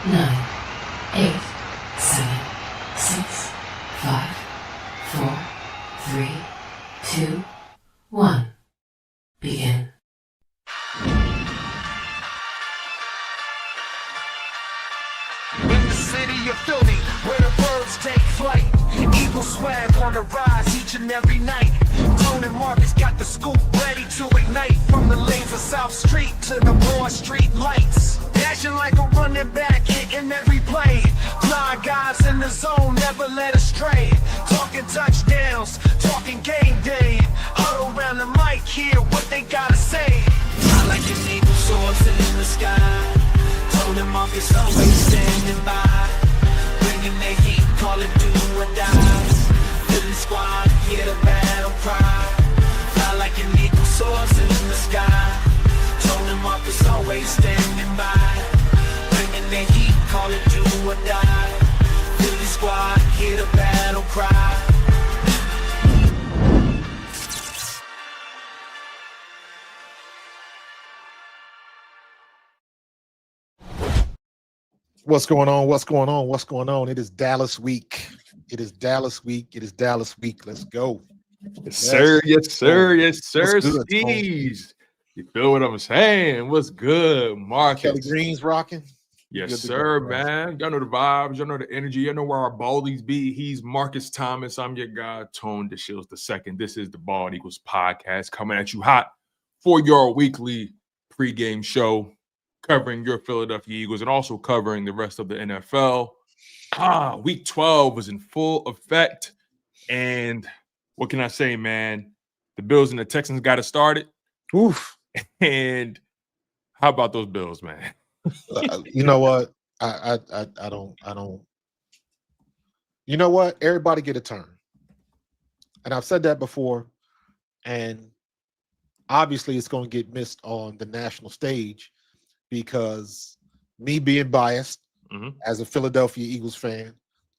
9, 8, 7, 6, 5, 4, 3, 2, 1. Begin. In the city of Philly, where the birds take flight, Eagle swag on the rise each and every night. Tone and Marcus got the scoop ready to ignite. From the lanes of South Street to the Broad Street lights, dashing like a running back, hitting every play. Blind guys in the zone, never led astray. Talking touchdowns, talking game day. Huddle around the mic, hear what they gotta say. I like an eagle soaring in the sky. Tone and Marcus always standing by, bringing their heat, call it do or die. Philly squad, hear the battle cry. Fly like an eagle soars in the sky. Tone and Marcus always standing by, bringing their heat, call it do or die. Philly squad, hear the battle cry. What's going on? What's going on? What's going on? It is Dallas week. It is Dallas week. It is Dallas week. Let's go. Yes, sir. Yes, sir. Yes, sir. What's good, Steez. You feel what I'm saying? What's good, Marcus? Kelly Green's rocking. Yes, Good to sir, go, bro. man. Y'all know the vibes. Y'all know the energy. Y'all know where our baldies be. He's Marcus Thomas. I'm your guy, Tone DeShields II. This is the Bald Eagles podcast coming at you hot for your weekly pregame show, covering your Philadelphia Eagles and also covering the rest of the NFL. Week 12 was in full effect. And what can I say, man? The Bills and the Texans got it started. Oof. And how about those Bills, man? You know what? I don't. You know what? Everybody get a turn. And I've said that before. And obviously it's going to get missed on the national stage because me being biased as a Philadelphia Eagles fan,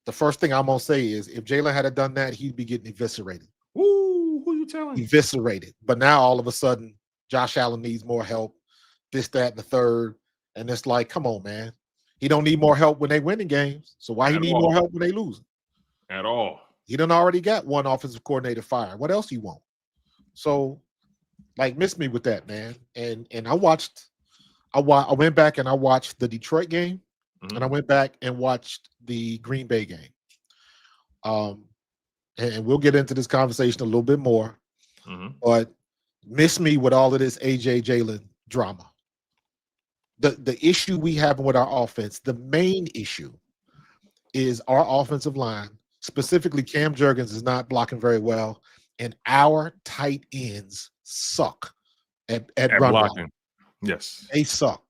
the first thing I'm going to say is if Jalen had done that, he'd be getting eviscerated. Ooh, who you telling? Eviscerated. But now all of a sudden, Josh Allen needs more help, this, that, and the third. And it's like, come on, man. He don't need more help when they winning games. So why he need more help when they losing? At all. He done already got one offensive coordinator fired. What else you want? So, like, miss me with that, man. And I went back and I watched the Detroit game, and I went back and watched the Green Bay game. And we'll get into this conversation a little bit more. But miss me with all of this AJ Jalen drama. The issue we have with our offense, the main issue is our offensive line, specifically Cam Jurgens is not blocking very well, and our tight ends suck at run blocking. Yes. They suck.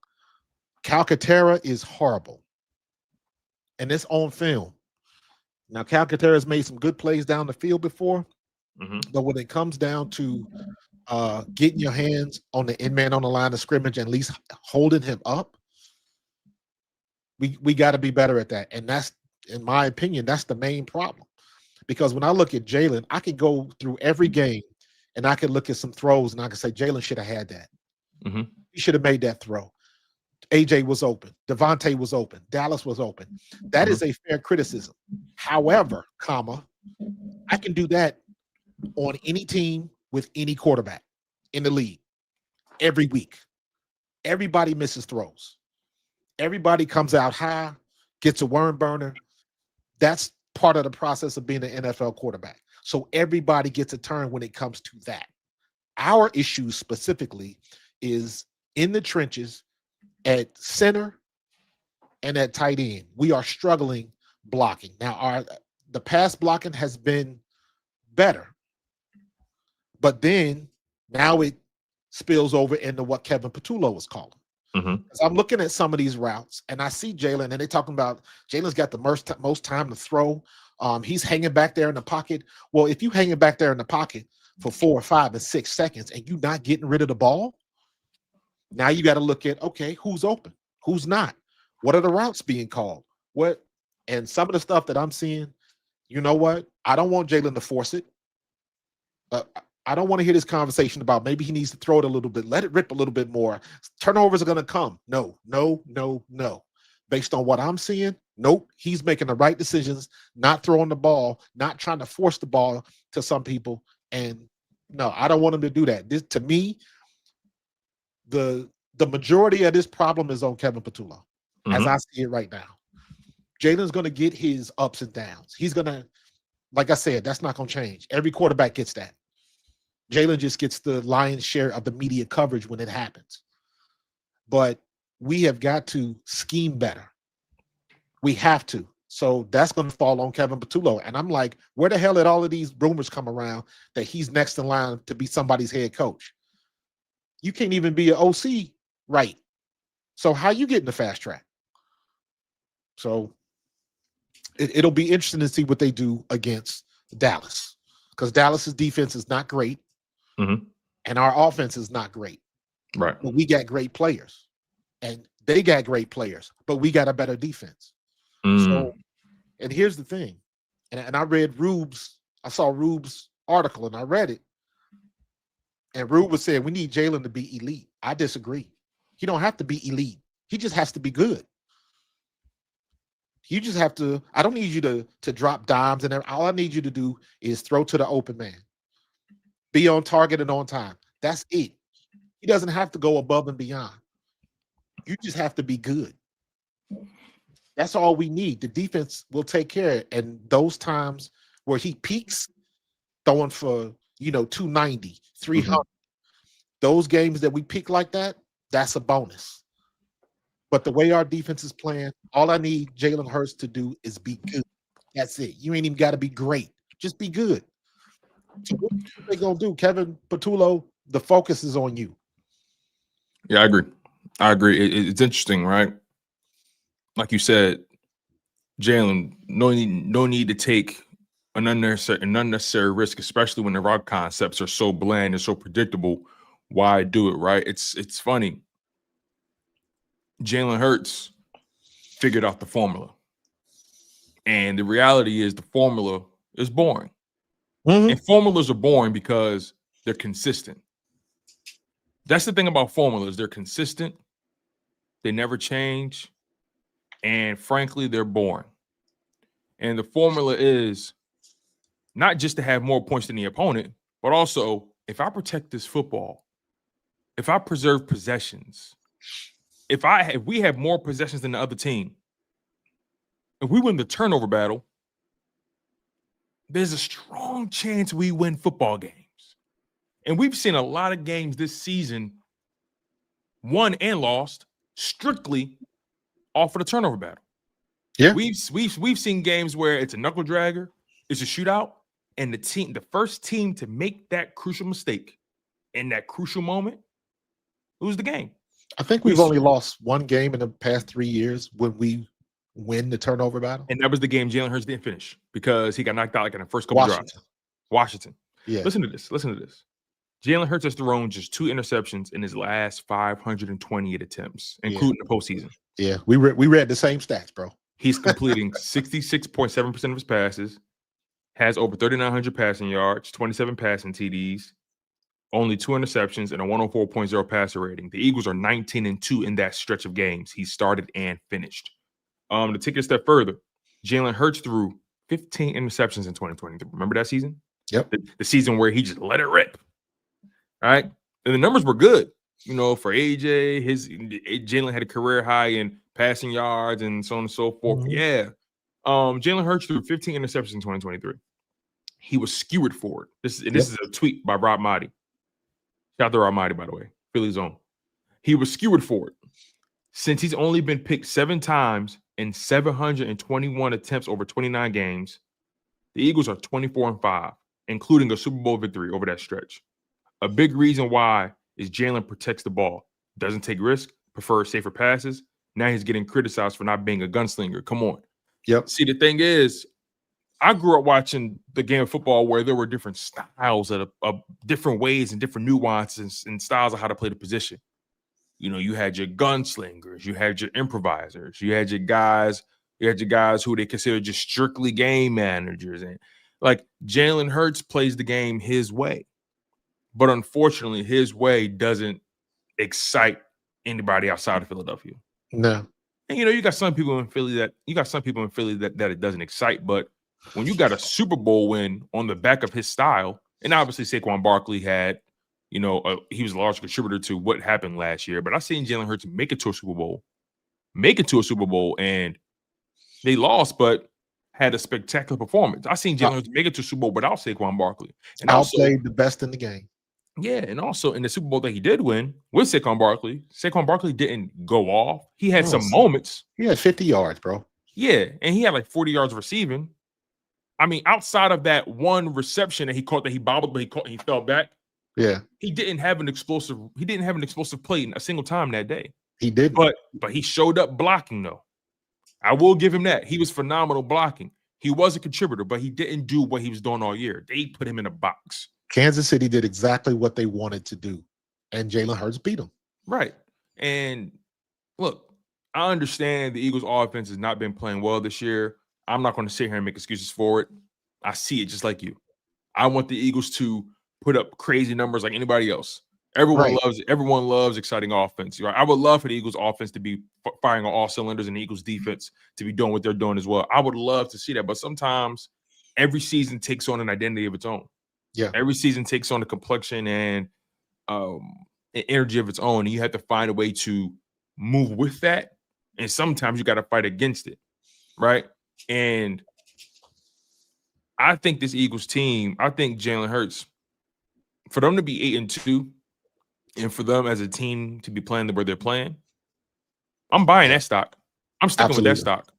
Calcaterra is horrible. And it's on film. Now, Calcaterra's made some good plays down the field before, but when it comes down to getting your hands on the end man on the line of scrimmage and at least holding him up, we got to be better at that. And that's, in my opinion, that's the main problem. Because when I look at Jalen, I can go through every game and I can look at some throws and I can say Jalen should have had that. He should have made that throw. AJ was open. Devontae was open. Dallas was open. That is a fair criticism. However, I can do that on any team with any quarterback in the league every week. Everybody misses throws. Everybody comes out high, gets a worm burner. That's part of the process of being an NFL quarterback. So everybody gets a turn when it comes to that. Our issue specifically is in the trenches at center and at tight end. We are struggling blocking. Now, the pass blocking has been better, but then now it spills over into what Kevin Patullo was calling. I'm looking at some of these routes, and I see Jalen, and they're talking about Jalen's got the most time to throw. He's hanging back there in the pocket. Well, if you hanging back there in the pocket for 4 or 5 and 6 seconds and you not getting rid of the ball, now you got to look at, okay, who's open? Who's not? What are the routes being called? And some of the stuff that I'm seeing, you know what? I don't want Jalen to force it. I don't want to hear this conversation about maybe he needs to throw it a little bit, let it rip a little bit more. Turnovers are going to come. No. based on what I'm seeing, nope, he's making the right decisions, not throwing the ball, not trying to force the ball to some people. And no, I don't want him to do that. This, to me, the majority of this problem is on Kevin Patullo, as I see it right now. Jalen's going to get his ups and downs. He's going to, like I said, that's not going to change. Every quarterback gets that. Jalen just gets the lion's share of the media coverage when it happens. But we have got to scheme better. We have to. So that's going to fall on Kevin Patullo. And I'm like, where the hell did all of these rumors come around that he's next in line to be somebody's head coach? You can't even be an OC right. So how you get in the fast track? So it'll be interesting to see what they do against Dallas, because Dallas's defense is not great, and our offense is not great. Right. But we got great players, and they got great players, but we got a better defense. So, and here's the thing, and I saw Rube's article, and I read it, and Rube was saying we need Jalen to be elite. I disagree. He don't have to be elite. He just has to be good. You just have to, I don't need you to drop dimes and everything. All I need you to do is throw to the open man. Be on target and on time. That's it. He doesn't have to go above and beyond. You just have to be good. That's all we need. The defense will take care of it. And those times where he peaks, throwing for, 290, 300, those games that we peak like that, that's a bonus. But the way our defense is playing, all I need Jalen Hurts to do is be good. That's it. You ain't even got to be great. Just be good. So what they going to do? Kevin Patullo, the focus is on you. Yeah, I agree. It's interesting, right? Like you said, Jalen, no need to take an unnecessary risk, especially when the route concepts are so bland and so predictable. Why do it, right? It's funny. Jalen Hurts figured out the formula. And the reality is the formula is boring. And formulas are boring because they're consistent. That's the thing about formulas. They're consistent. They never change. And frankly, they're boring. And the formula is not just to have more points than the opponent, but also if I protect this football, if I preserve possessions, if we have more possessions than the other team, if we win the turnover battle, there's a strong chance we win football games. And we've seen a lot of games this season won and lost strictly off of the turnover battle. Yeah. We've seen games where it's a knuckle dragger, it's a shootout, and the first team to make that crucial mistake in that crucial moment lose the game. I think we've only lost one game in the past 3 years when we win the turnover battle. And that was the game Jalen Hurts didn't finish because he got knocked out like in the first couple drives. Washington. Yeah. Listen to this. Jalen Hurts has thrown just 2 interceptions in his last 528 attempts, including the postseason. Yeah, we read the same stats, bro. He's completing 66.7% of his passes, has over 3,900 passing yards, 27 passing TDs, only 2 interceptions, and a 104.0 passer rating. The Eagles are 19-2 in that stretch of games he started and finished. To take it a step further, Jalen Hurts threw 15 interceptions in 2023. Remember that season? Yep. The season where he just let it rip. All right. And the numbers were good. For AJ, Jalen had a career high in passing yards and so on and so forth. Yeah. Jalen Hurts threw 15 interceptions in 2023. He was skewered for it. This is a tweet by Rob Mahdi. Shout out to Rob Mahdi, by the way. Philly's own. He was skewered for it. Since he's only been picked 7 times in 721 attempts over 29 games, the Eagles are 24-5, including a Super Bowl victory over that stretch. A big reason why is Jalen protects the ball, doesn't take risks, prefers safer passes. Now he's getting criticized for not being a gunslinger. Come on. Yep. See, the thing is, I grew up watching the game of football where there were different styles of different ways and different nuances and styles of how to play the position. You had your gunslingers, you had your improvisers, you had your guys who they consider just strictly game managers. And like Jalen Hurts plays the game his way. But unfortunately, his way doesn't excite anybody outside of Philadelphia. No. And you got some people in Philly that that it doesn't excite. But when you got a Super Bowl win on the back of his style, and obviously Saquon Barkley had, he was a large contributor to what happened last year. But I seen Jalen Hurts make it to a Super Bowl, and they lost, but had a spectacular performance. I seen Jalen Hurts make it to Super Bowl without Saquon Barkley, and outplayed the best in the game. Yeah, and also in the Super Bowl that he did win with Saquon Barkley didn't go off. He had some moments. He had 50 yards, bro. Yeah, and he had like 40 yards receiving. I mean, outside of that one reception that he caught that he bobbled, but he fell back. Yeah, he didn't have an explosive play in a single time that day. He did, but he showed up blocking though. I will give him that. He was phenomenal blocking. He was a contributor, but he didn't do what he was doing all year. They put him in a box. Kansas City did exactly what they wanted to do, and Jalen Hurts beat them. Right. And look, I understand the Eagles' offense has not been playing well this year. I'm not going to sit here and make excuses for it. I see it just like you. I want the Eagles to put up crazy numbers like anybody else. Everyone loves exciting offense. Right? I would love for the Eagles' offense to be firing on all cylinders and the Eagles' defense to be doing what they're doing as well. I would love to see that, but sometimes every season takes on an identity of its own. Yeah. Every season takes on a complexion and energy of its own. And you have to find a way to move with that. And sometimes you got to fight against it. Right. And I think this Eagles team, I think Jalen Hurts, for them to be 8-2 and for them as a team to be playing the way they're playing, I'm buying that stock. I'm sticking with that stock.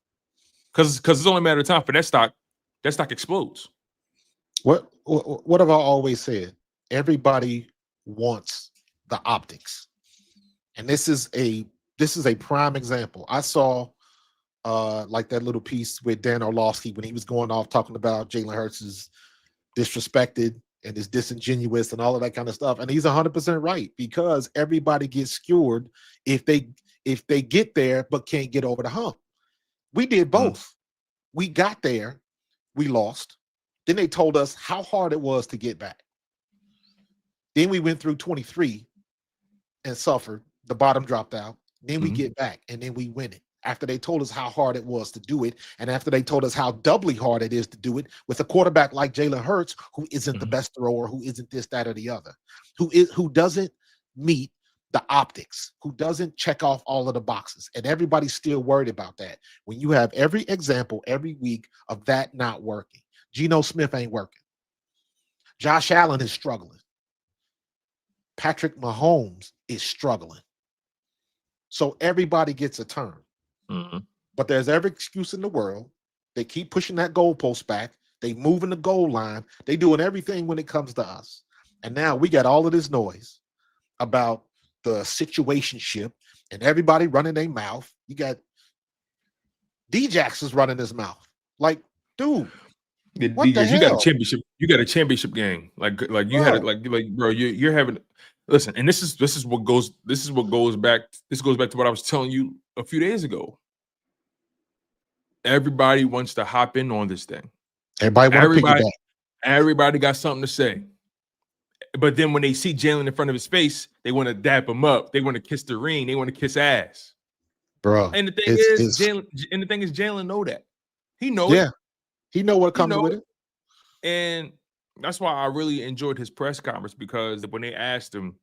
Because it's only a matter of time for that stock explodes. What have I always said? Everybody wants the optics, and this is a prime example. I saw like that little piece with Dan Orlovsky when he was going off talking about Jalen Hurts is disrespected and is disingenuous and all of that kind of stuff, and he's 100% right, because everybody gets skewered if they get there but can't get over the hump. We did both. We got there, we lost. Then they told us how hard it was to get back. Then we went through 23 and suffered. The bottom dropped out. Then we get back, and then we win it. After they told us how hard it was to do it, and after they told us how doubly hard it is to do it with a quarterback like Jalen Hurts, who isn't the best thrower, who isn't this, that, or the other, who doesn't meet the optics, who doesn't check off all of the boxes. And everybody's still worried about that. When you have every example every week of that not working. Geno Smith ain't working. Josh Allen is struggling. Patrick Mahomes is struggling. So everybody gets a turn. But there's every excuse in the world. They keep pushing that goalpost back. They moving the goal line. They doing everything when it comes to us. And now we got all of this noise about the situationship and everybody running their mouth. You got D-Jax is running his mouth. Like, dude. What the hell? You got a championship game. Like you had it, like bro, you're having. Listen, and this goes back to what I was telling you a few days ago. Everybody wants to hop in on this thing. Everybody got something to say. But then when they see Jalen in front of his face, they want to dap him up. They want to kiss the ring. They want to kiss ass. Bro. And the thing is, Jalen know that. He knows. Yeah. He know what comes with it. And that's why I really enjoyed his press conference, because when they asked him,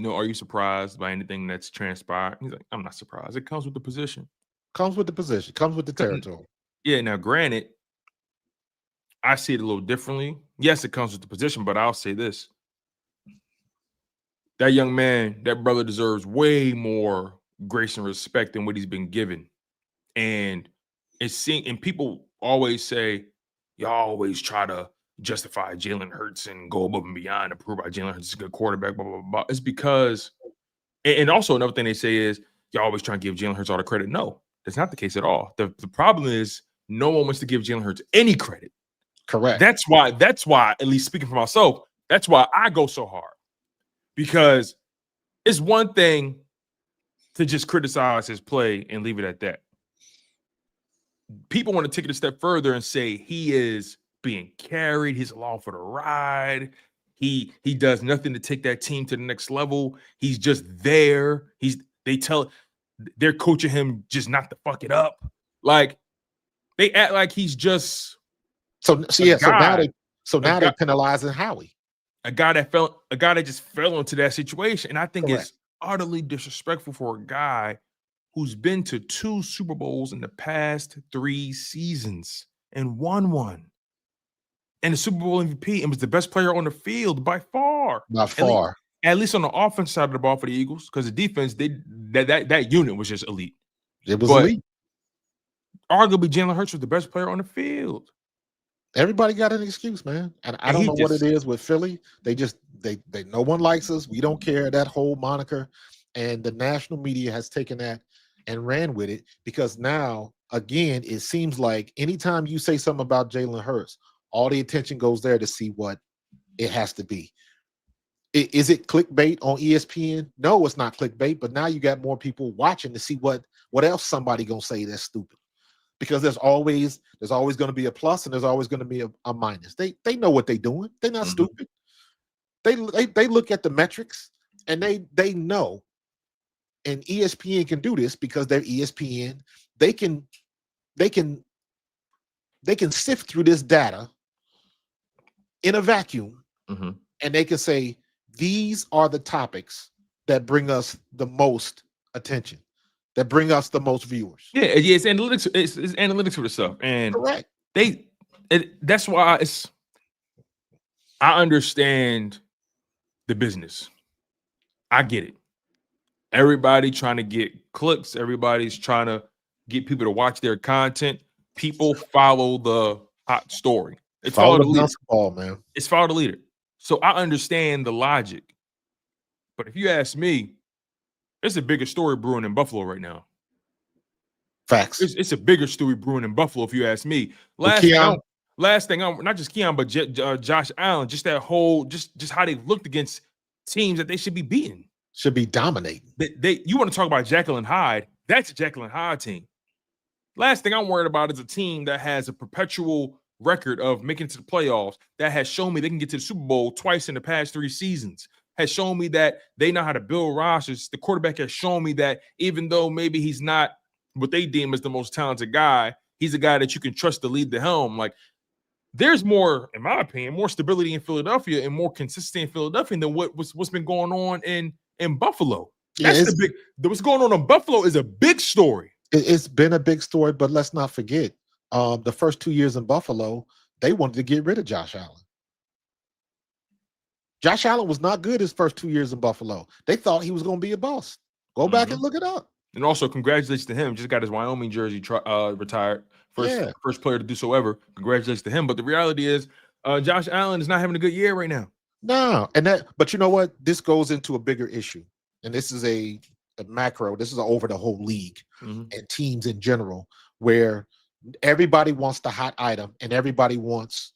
are you surprised by anything that's transpired? He's like, I'm not surprised. It comes with the position. Comes with the position. Comes with the territory. Yeah, now granted, I see it a little differently. Yes, it comes with the position, but I'll say this. That young man, that brother deserves way more grace and respect than what he's been given. And people always say, y'all always try to justify Jalen Hurts and go above and beyond to prove why Jalen Hurts is a good quarterback, blah, blah, blah. It's because, and also another thing they say is, y'all always trying to give Jalen Hurts all the credit. No, that's not the case at all. The problem is no one wants to give Jalen Hurts any credit. Correct. That's why, at least speaking for myself, that's why I go so hard. Because it's one thing to just criticize his play and leave it at that. People want to take it a step further and say he is being carried. He's along for the ride. He does nothing to take that team to the next level. He's just there. they're coaching him just not to fuck it up. Like they act like he's just So now guy, they're penalizing Howie. a guy that just fell into that situation. And I think Correct. it's utterly disrespectful for a guy who's been to 2 Super Bowls in the past 3 seasons and won one. And the Super Bowl MVP and was the best player on the field by far. By far. At least on the offense side of the ball for the Eagles, because the defense, that unit was just elite. It was elite. Arguably, Jalen Hurts was the best player on the field. Everybody got an excuse, man. And I don't know what it is with Philly. They no one likes us. We don't care, that whole moniker. And the national media has taken that and ran with it, because now, again, it seems like anytime you say something about Jalen Hurts, all the attention goes there to see what it has to be. Is it clickbait on ESPN? No, it's not clickbait, but now you got more people watching to see what else somebody gonna say that's stupid. Because there's always going to be a plus and there's always going to be a minus. They know what they're doing. They're not stupid. They look at the metrics and they know. And ESPN can do this because they're ESPN. They can sift through this data in a vacuum, and they can say, these are the topics that bring us the most attention, that bring us the most viewers. Yeah, it's analytics. It's analytics for the stuff, and correct. That's why I understand the business. I get it. Everybody trying to get clicks. Everybody's trying to get people to watch their content. People follow the hot story. It's follow the leader. Ball, man. It's follow the leader. So I understand the logic. But if you ask me, it's a bigger story brewing in Buffalo right now. Facts. It's a bigger story brewing in Buffalo, if you ask me. Last thing, not just Keon, but Josh Allen, just that whole, just how they looked against teams that they should be beating. Should be dominating. You want to talk about Jekyll and Hyde? That's a Jekyll and Hyde team. Last thing I'm worried about is a team that has a perpetual record of making it to the playoffs, that has shown me they can get to the Super Bowl twice in the past 3 seasons, has shown me that they know how to build rosters. The quarterback has shown me that even though maybe he's not what they deem as the most talented guy, he's a guy that you can trust to lead the helm. Like, there's more, in my opinion, more stability in Philadelphia and more consistency in Philadelphia than what's been going on in Buffalo. That's what's going on in Buffalo is a big story. It's been a big story, but let's not forget, the first 2 years in Buffalo, they wanted to get rid of Josh Allen. Josh Allen was not good his first 2 years in Buffalo. They thought he was going to be a boss. Go back and look it up. And also, congratulations to him. Just got his Wyoming jersey retired. First player to do so ever. Congratulations to him. But the reality is, Josh Allen is not having a good year right now. No, but you know what? This goes into a bigger issue, and this is a macro. This is over the whole league and teams in general, where everybody wants the hot item, and they want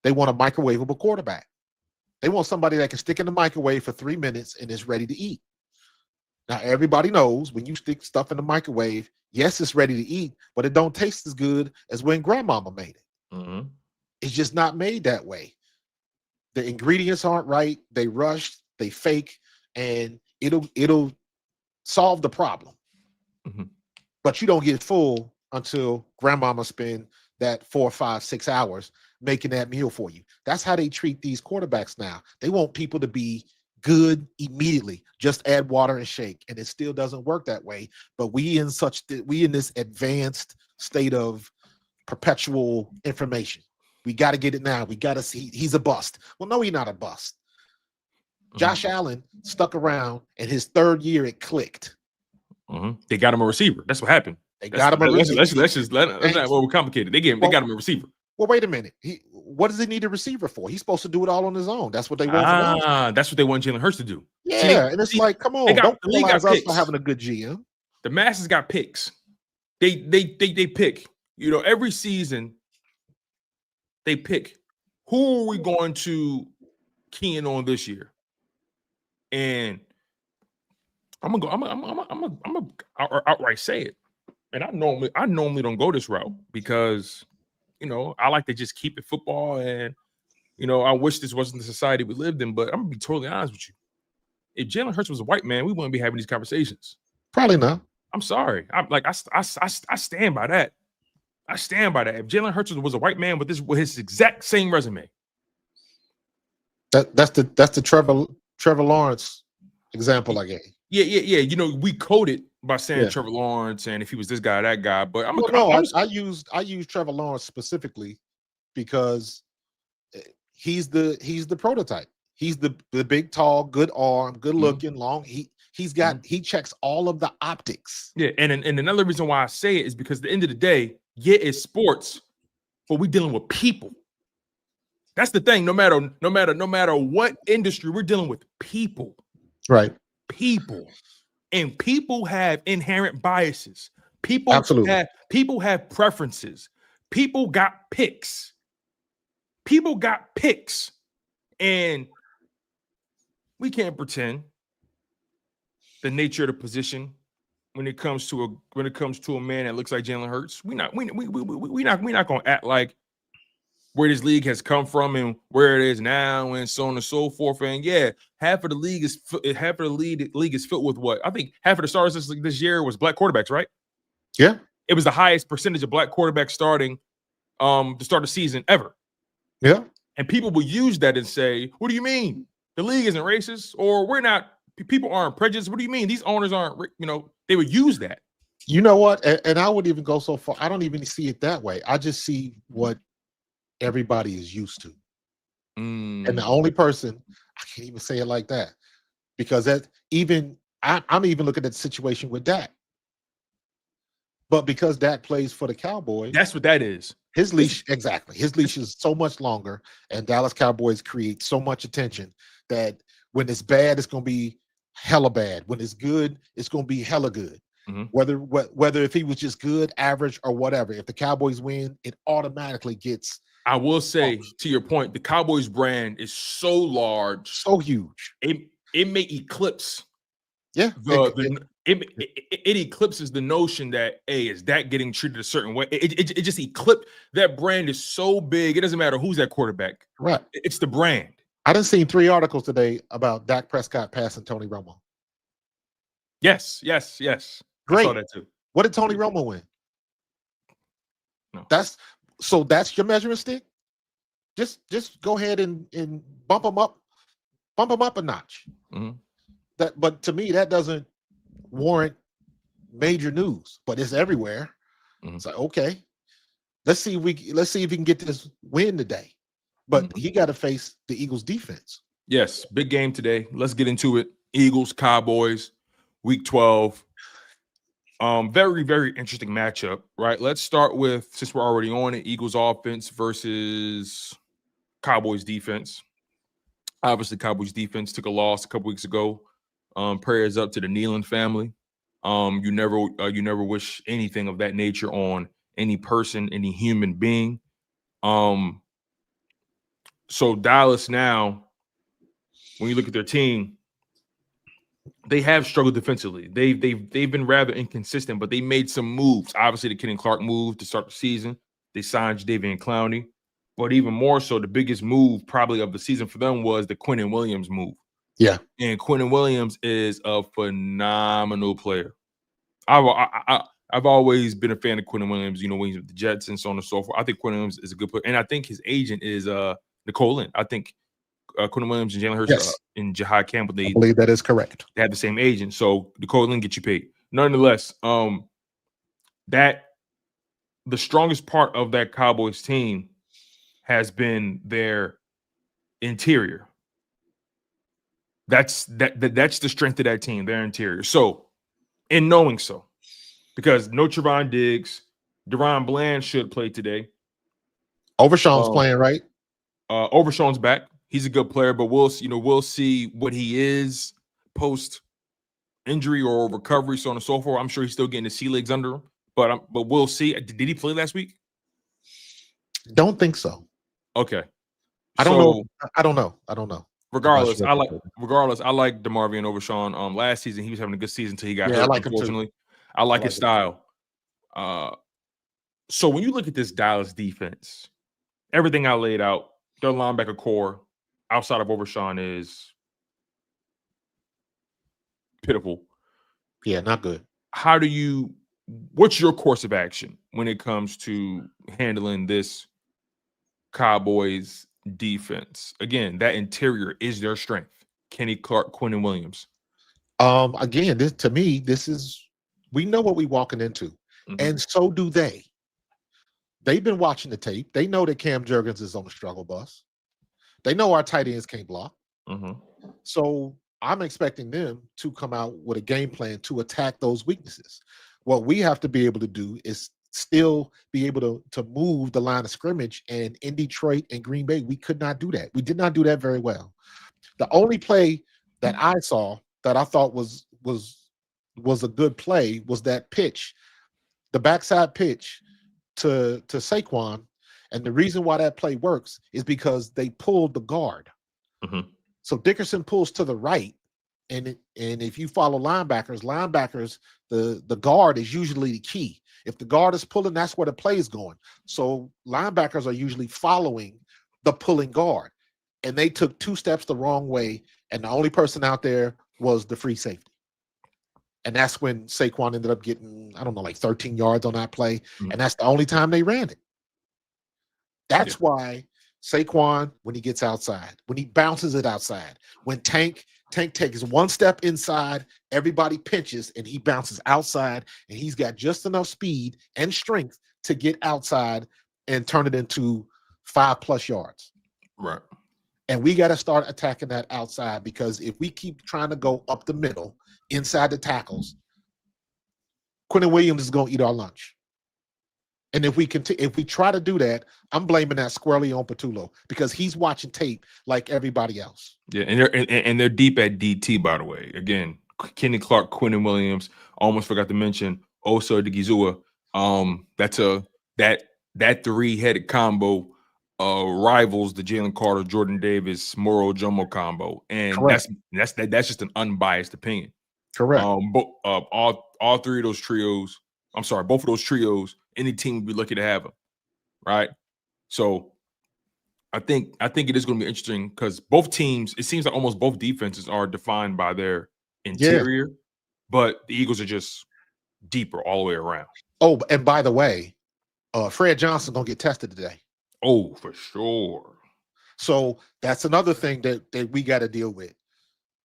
a microwavable quarterback. They want somebody that can stick in the microwave for 3 minutes and is ready to eat. Now, everybody knows when you stick stuff in the microwave, yes, it's ready to eat, but it don't taste as good as when grandmama made it. It's just not made that way. The ingredients aren't right. They rush, they fake, and it'll solve the problem. But you don't get full until grandmama spend that 4, 5, 6 hours making that meal for you. That's how they treat these quarterbacks now. They want people to be good immediately. Just add water and shake, and it still doesn't work that way. But we in this advanced state of perpetual information. We got to get it now. We got to see he's a bust. Well, no, he's not a bust. Josh Allen stuck around, and his 3rd year it clicked. They got him a receiver. That's what happened. Let's not more complicated. They got him a receiver. Well, wait a minute. What does he need a receiver for? He's supposed to do it all on his own. That's what they want. That's what they want Jalen Hurts to do. Yeah, and it's like, come on, don't penalize us for having a good GM. The masses got picks. They pick. You know, every season they pick who are we going to key in on this year, and I'm gonna outright say it. And I normally don't go this route because, you know, I like to just keep it football, and, you know, I wish this wasn't the society we lived in, but I'm gonna be totally honest with you. If Jalen Hurts was a white man, we wouldn't be having these conversations. Probably not. I'm sorry. I stand by that. I stand by that. If Jalen Hurts was a white man with his exact same resume, That's the Trevor Lawrence example I gave. yeah. You know, we coded by saying Yeah. Trevor Lawrence, and if he was this guy, that guy. But I use Trevor Lawrence specifically because he's the prototype. He's the big, tall, good arm, good looking, long. He checks all of the optics. Yeah, and another reason why I say it is because at the end of the day, yeah, it's sports, but we dealing with people. That's the thing. No matter what industry, we're dealing with people. Right. People. And people have inherent biases. People have preferences. People got picks. And we can't pretend the nature of the position when it comes to a man that looks like Jalen Hurts. We're not gonna act like where this league has come from and where it is now and so on and so forth. And yeah, half of the league is filled with what? I think half of the stars this year was black quarterbacks, right? Yeah. It was the highest percentage of black quarterbacks starting to start the season ever. Yeah. And people will use that and say, what do you mean? The league isn't racist, or people aren't prejudiced. What do you mean? These owners aren't, they would use that. You know what? And I would even go so far. I don't even see it that way. I just see what everybody is used to. And the only person, I can't even say it like that, because I'm even looking at the situation with Dak. But because Dak plays for the Cowboys, that's what that is. His leash, exactly. His leash is so much longer, and Dallas Cowboys create so much attention that when it's bad, it's going to be hella bad. When it's good, it's going to be hella good. Whether if he was just good, average, or whatever. If the Cowboys win, it automatically gets. I will say, to your point, the Cowboys brand is so large, so huge. It may eclipse. Yeah, it eclipses the notion that is that getting treated a certain way. It just eclipses. That brand is so big. It doesn't matter who's that quarterback. Right. It's the brand. I done seen 3 articles today about Dak Prescott passing Tony Romo. Yes. Great. I saw that too. What did Tony Romo win? No. That's your measuring stick. Just go ahead and bump him up a notch. But to me, that doesn't warrant major news. But it's everywhere. It's like, okay, let's see if we can get this win today. But he got to face the Eagles defense. Yes, big game today. Let's get into it. Eagles, Cowboys, Week 12. Very, very interesting matchup, right? Let's start with, since we're already on it, Eagles offense versus Cowboys defense. Obviously, Cowboys defense took a loss a couple weeks ago. Prayers up to the Nealon family. You never wish anything of that nature on any person, any human being. So Dallas now, when you look at their team, they have struggled defensively. They've been rather inconsistent, but they made some moves. Obviously, the Kenny Clark move to start the season. They signed Jadeveon Clowney. But even more so, the biggest move probably of the season for them was the Quinnen Williams move. Yeah. And Quinnen Williams is a phenomenal player. I've always been a fan of Quinnen Williams, when he's with the Jets and so on and so forth. I think Quinnen Williams is a good player. And I think his agent is Nicole Lynn. I think Quinnen Williams and Jalen Hurts and Jahai Campbell, I believe that is correct. They have the same agent. So Nicole Lynn gets you paid. Nonetheless, that the strongest part of that Cowboys team has been their interior. That's the strength of that team, their interior. So, in knowing so, because no Trevon Diggs, Deron Bland should play today. Overshawn's playing, right? Overshawn's back. He's a good player, but we'll see what he is post injury or recovery, so on and so forth. I'm sure he's still getting the sea legs under him, but we'll see. Did he play last week? Don't think so. Okay. I don't know. Regardless, I like DeMarvion Overshawn. Last season he was having a good season until he got hurt. Unfortunately, I like his style. So when you look at this Dallas defense, everything I laid out, their linebacker core outside of Overshawn is pitiful. Yeah, not good. what's your course of action when it comes to handling this Cowboys defense? Again, that interior is their strength. Kenny Clark, Quentin Williams. Again, to me, we know what we're walking into, and so do they. They've been watching the tape. They know that Cam Jurgens is on the struggle bus. They know our tight ends can't block. So I'm expecting them to come out with a game plan to attack those weaknesses. What we have to be able to do is still be able to move the line of scrimmage. And in Detroit and Green Bay, we could not do that. We did not do that very well. The only play that I saw that I thought was a good play was that pitch, the backside pitch to Saquon. And the reason why that play works is because they pulled the guard. So Dickerson pulls to the right, and if you follow linebackers, the guard is usually the key. If the guard is pulling, that's where the play is going. So linebackers are usually following the pulling guard, and they took 2 steps the wrong way, and the only person out there was the free safety. And that's when Saquon ended up getting, I don't know, like 13 yards on that play, and that's the only time they ran it. That's why Saquon, when he gets outside, when he bounces it outside, when Tank takes 1 step inside, everybody pinches, and he bounces outside, and he's got just enough speed and strength to get outside and turn it into 5+ yards. Right. And we got to start attacking that outside, because if we keep trying to go up the middle, inside the tackles, Quentin Williams is going to eat our lunch. And if we try to do that, I'm blaming that squarely on Patullo, because he's watching tape like everybody else. Yeah, and they're deep at DT, by the way. Again, Kenny Clark, Quentin Williams. Almost forgot to mention Osa Odigizua. That 3-headed combo rivals the Jalen Carter, Jordan Davis, Moro Jomo combo, and that's just an unbiased opinion. Correct. All 3 of those trios. I'm sorry, both of those trios. Any team would be lucky to have them, right? So I think it is going to be interesting, because both teams, it seems like almost both defenses are defined by their interior, but the Eagles are just deeper all the way around. Oh, and by the way, Fred Johnson going to get tested today. Oh, for sure. So that's another thing that we got to deal with.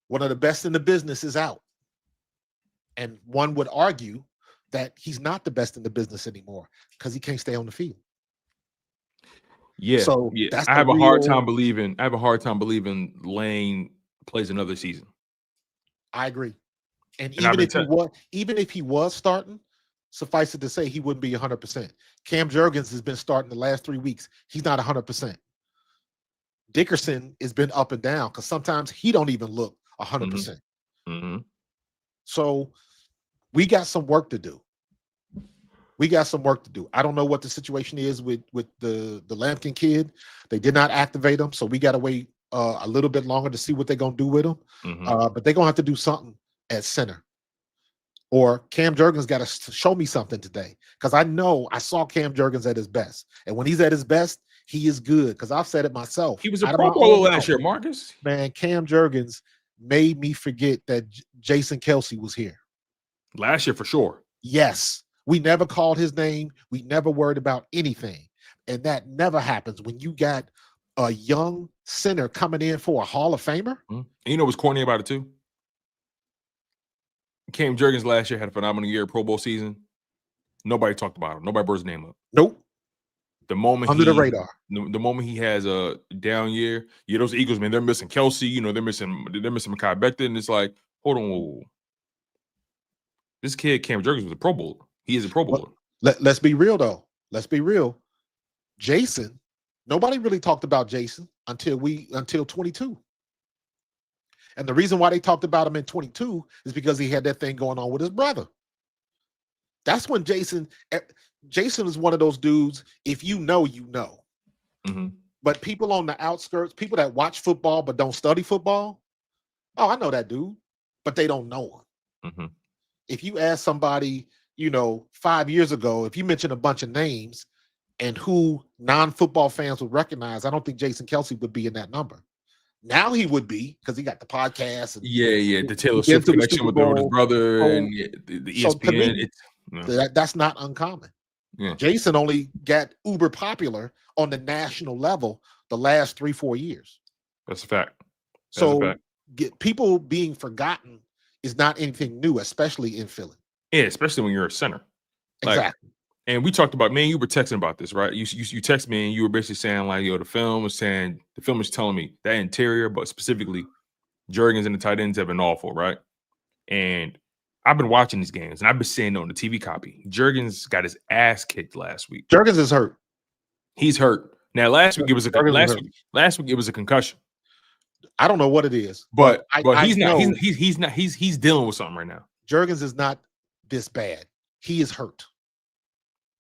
One of the best in the business is out. And one would argue that he's not the best in the business anymore, because he can't stay on the field. Yeah. So I have a hard time believing Lane plays another season. I agree. And even if he was starting, suffice it to say, he wouldn't be 100%. Cam Jurgens has been starting the last 3 weeks. He's not 100%. Dickerson has been up and down, because sometimes he don't even look 100%. So we got some work to do. I don't know what the situation is with the Lampkin kid. They did not activate him, so we got to wait a little bit longer to see what they're going to do with him. But they're going to have to do something at center. Or Cam Jurgens got to show me something today, because I saw Cam Jurgens at his best. And when he's at his best, he is good, because I've said it myself. He was a Pro Bowler last year, Marcus. Man, Cam Jurgens made me forget that Jason Kelce was here. Last year, for sure. Yes. We never called his name. We never worried about anything. And that never happens when you got a young center coming in for a Hall of Famer. And you know what's corny about it, too? Cam Jurgens last year had a phenomenal year, Pro Bowl season. Nobody talked about him. Nobody brought his name up. Nope. The moment under the radar. The moment he has a down year, those Eagles, man, they're missing Kelce. They're missing Mekhi Becton, and it's like, hold on, this kid Cam Jurgens was a Pro Bowler. He is a Pro Bowler. Let's be real, though. Let's be real. Jason, nobody really talked about Jason until 22. And the reason why they talked about him in 22 is because he had that thing going on with his brother. That's when Jason is one of those dudes, if you know, you know. But people on the outskirts, people that watch football but don't study football, oh, I know that dude, but they don't know him. If you ask somebody, 5 years ago, if you mention a bunch of names and who non-football fans would recognize, I don't think Jason Kelce would be in that number. Now he would be because he got the podcast and the Taylor he been Swift to the connection Super with his Bowl. brother So- and the so to ESPN. me, that's not uncommon. Yeah. Jason only got uber popular on the national level the last 3-4 years. That's a fact. So get people being forgotten is not anything new, especially in Philly. Yeah, especially when you're a center. Like, Exactly. and we talked about, man, you were texting about this, right? You text me and you were basically saying like, yo, the film is telling me that interior, but specifically Jurgens and the tight ends have been awful, right? And I've been watching these games and I've been saying on the TV copy, Jurgens got his ass kicked last week. Jurgens is hurt. He's hurt. Now last week it was a concussion. I don't know what it is, but he's dealing with something right now. Jurgens is not this bad. He is hurt.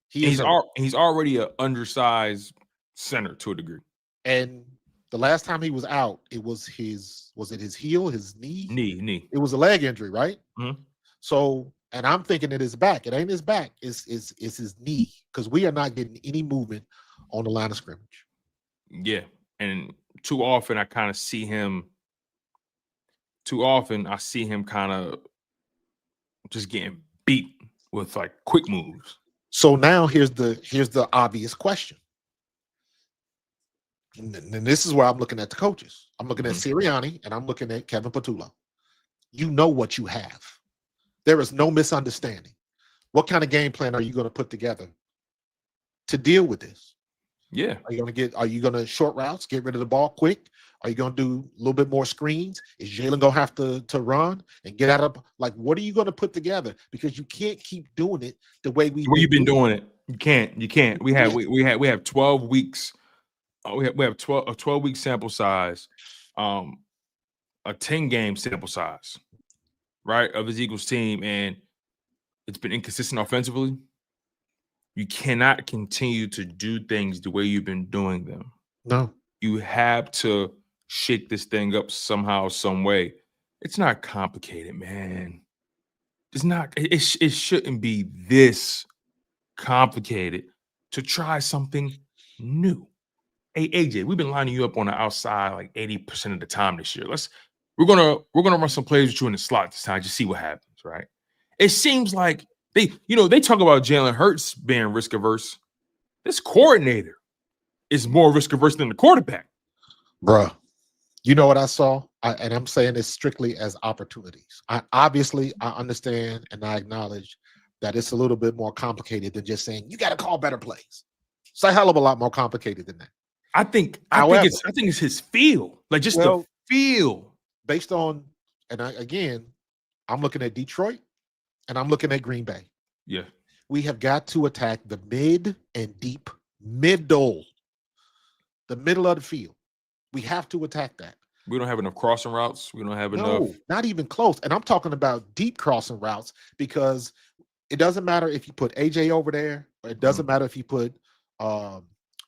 He's already an undersized center to a degree. And the last time he was out, it was his heel, his knee? Knee. It was a leg injury, right? Mm-hmm. So, and I'm thinking it is back. It ain't his back. It's his knee because we are not getting any movement on the line of scrimmage. Yeah. And too often I see him kind of just getting beat with like quick moves. So now here's the obvious question. And this is where I'm looking at the coaches. I'm looking at Sirianni and I'm looking at Kevin Patullo. You know what you have. There is no misunderstanding. What kind of game plan are you going to put together to deal with this? Yeah. Are you going to short routes, get rid of the ball quick? Are you going to do a little bit more screens? Is Jalen going to have to run and get out of, like, what are you going to put together? Because you can't keep doing it the way you've been doing it. You can't. We have 12 weeks. We have a 12-week sample size, a 10-game sample size, right, of his Eagles team, and it's been inconsistent offensively. You cannot continue to do things the way you've been doing them. No. You have to shake this thing up somehow, some way. It's not complicated, man. It's not. It shouldn't be this complicated to try something new. Hey, AJ, we've been lining you up on the outside like 80% of the time this year. We're gonna run some plays with you in the slot this time, just see what happens, right? It seems like they talk about Jalen Hurts being risk averse. This coordinator is more risk averse than the quarterback. Bruh, you know what I saw? And I'm saying this strictly as opportunities. I understand and I acknowledge that it's a little bit more complicated than just saying you got to call better plays. It's a hell of a lot more complicated than that. I think it's his feel, like just the feel. Based on, and I'm looking at Detroit and I'm looking at Green Bay. Yeah. We have got to attack the mid and deep middle, the middle of the field. We have to attack that. We don't have enough crossing routes. We don't have enough. No, not even close. And I'm talking about deep crossing routes because it doesn't matter if you put AJ over there, or it doesn't matter if you put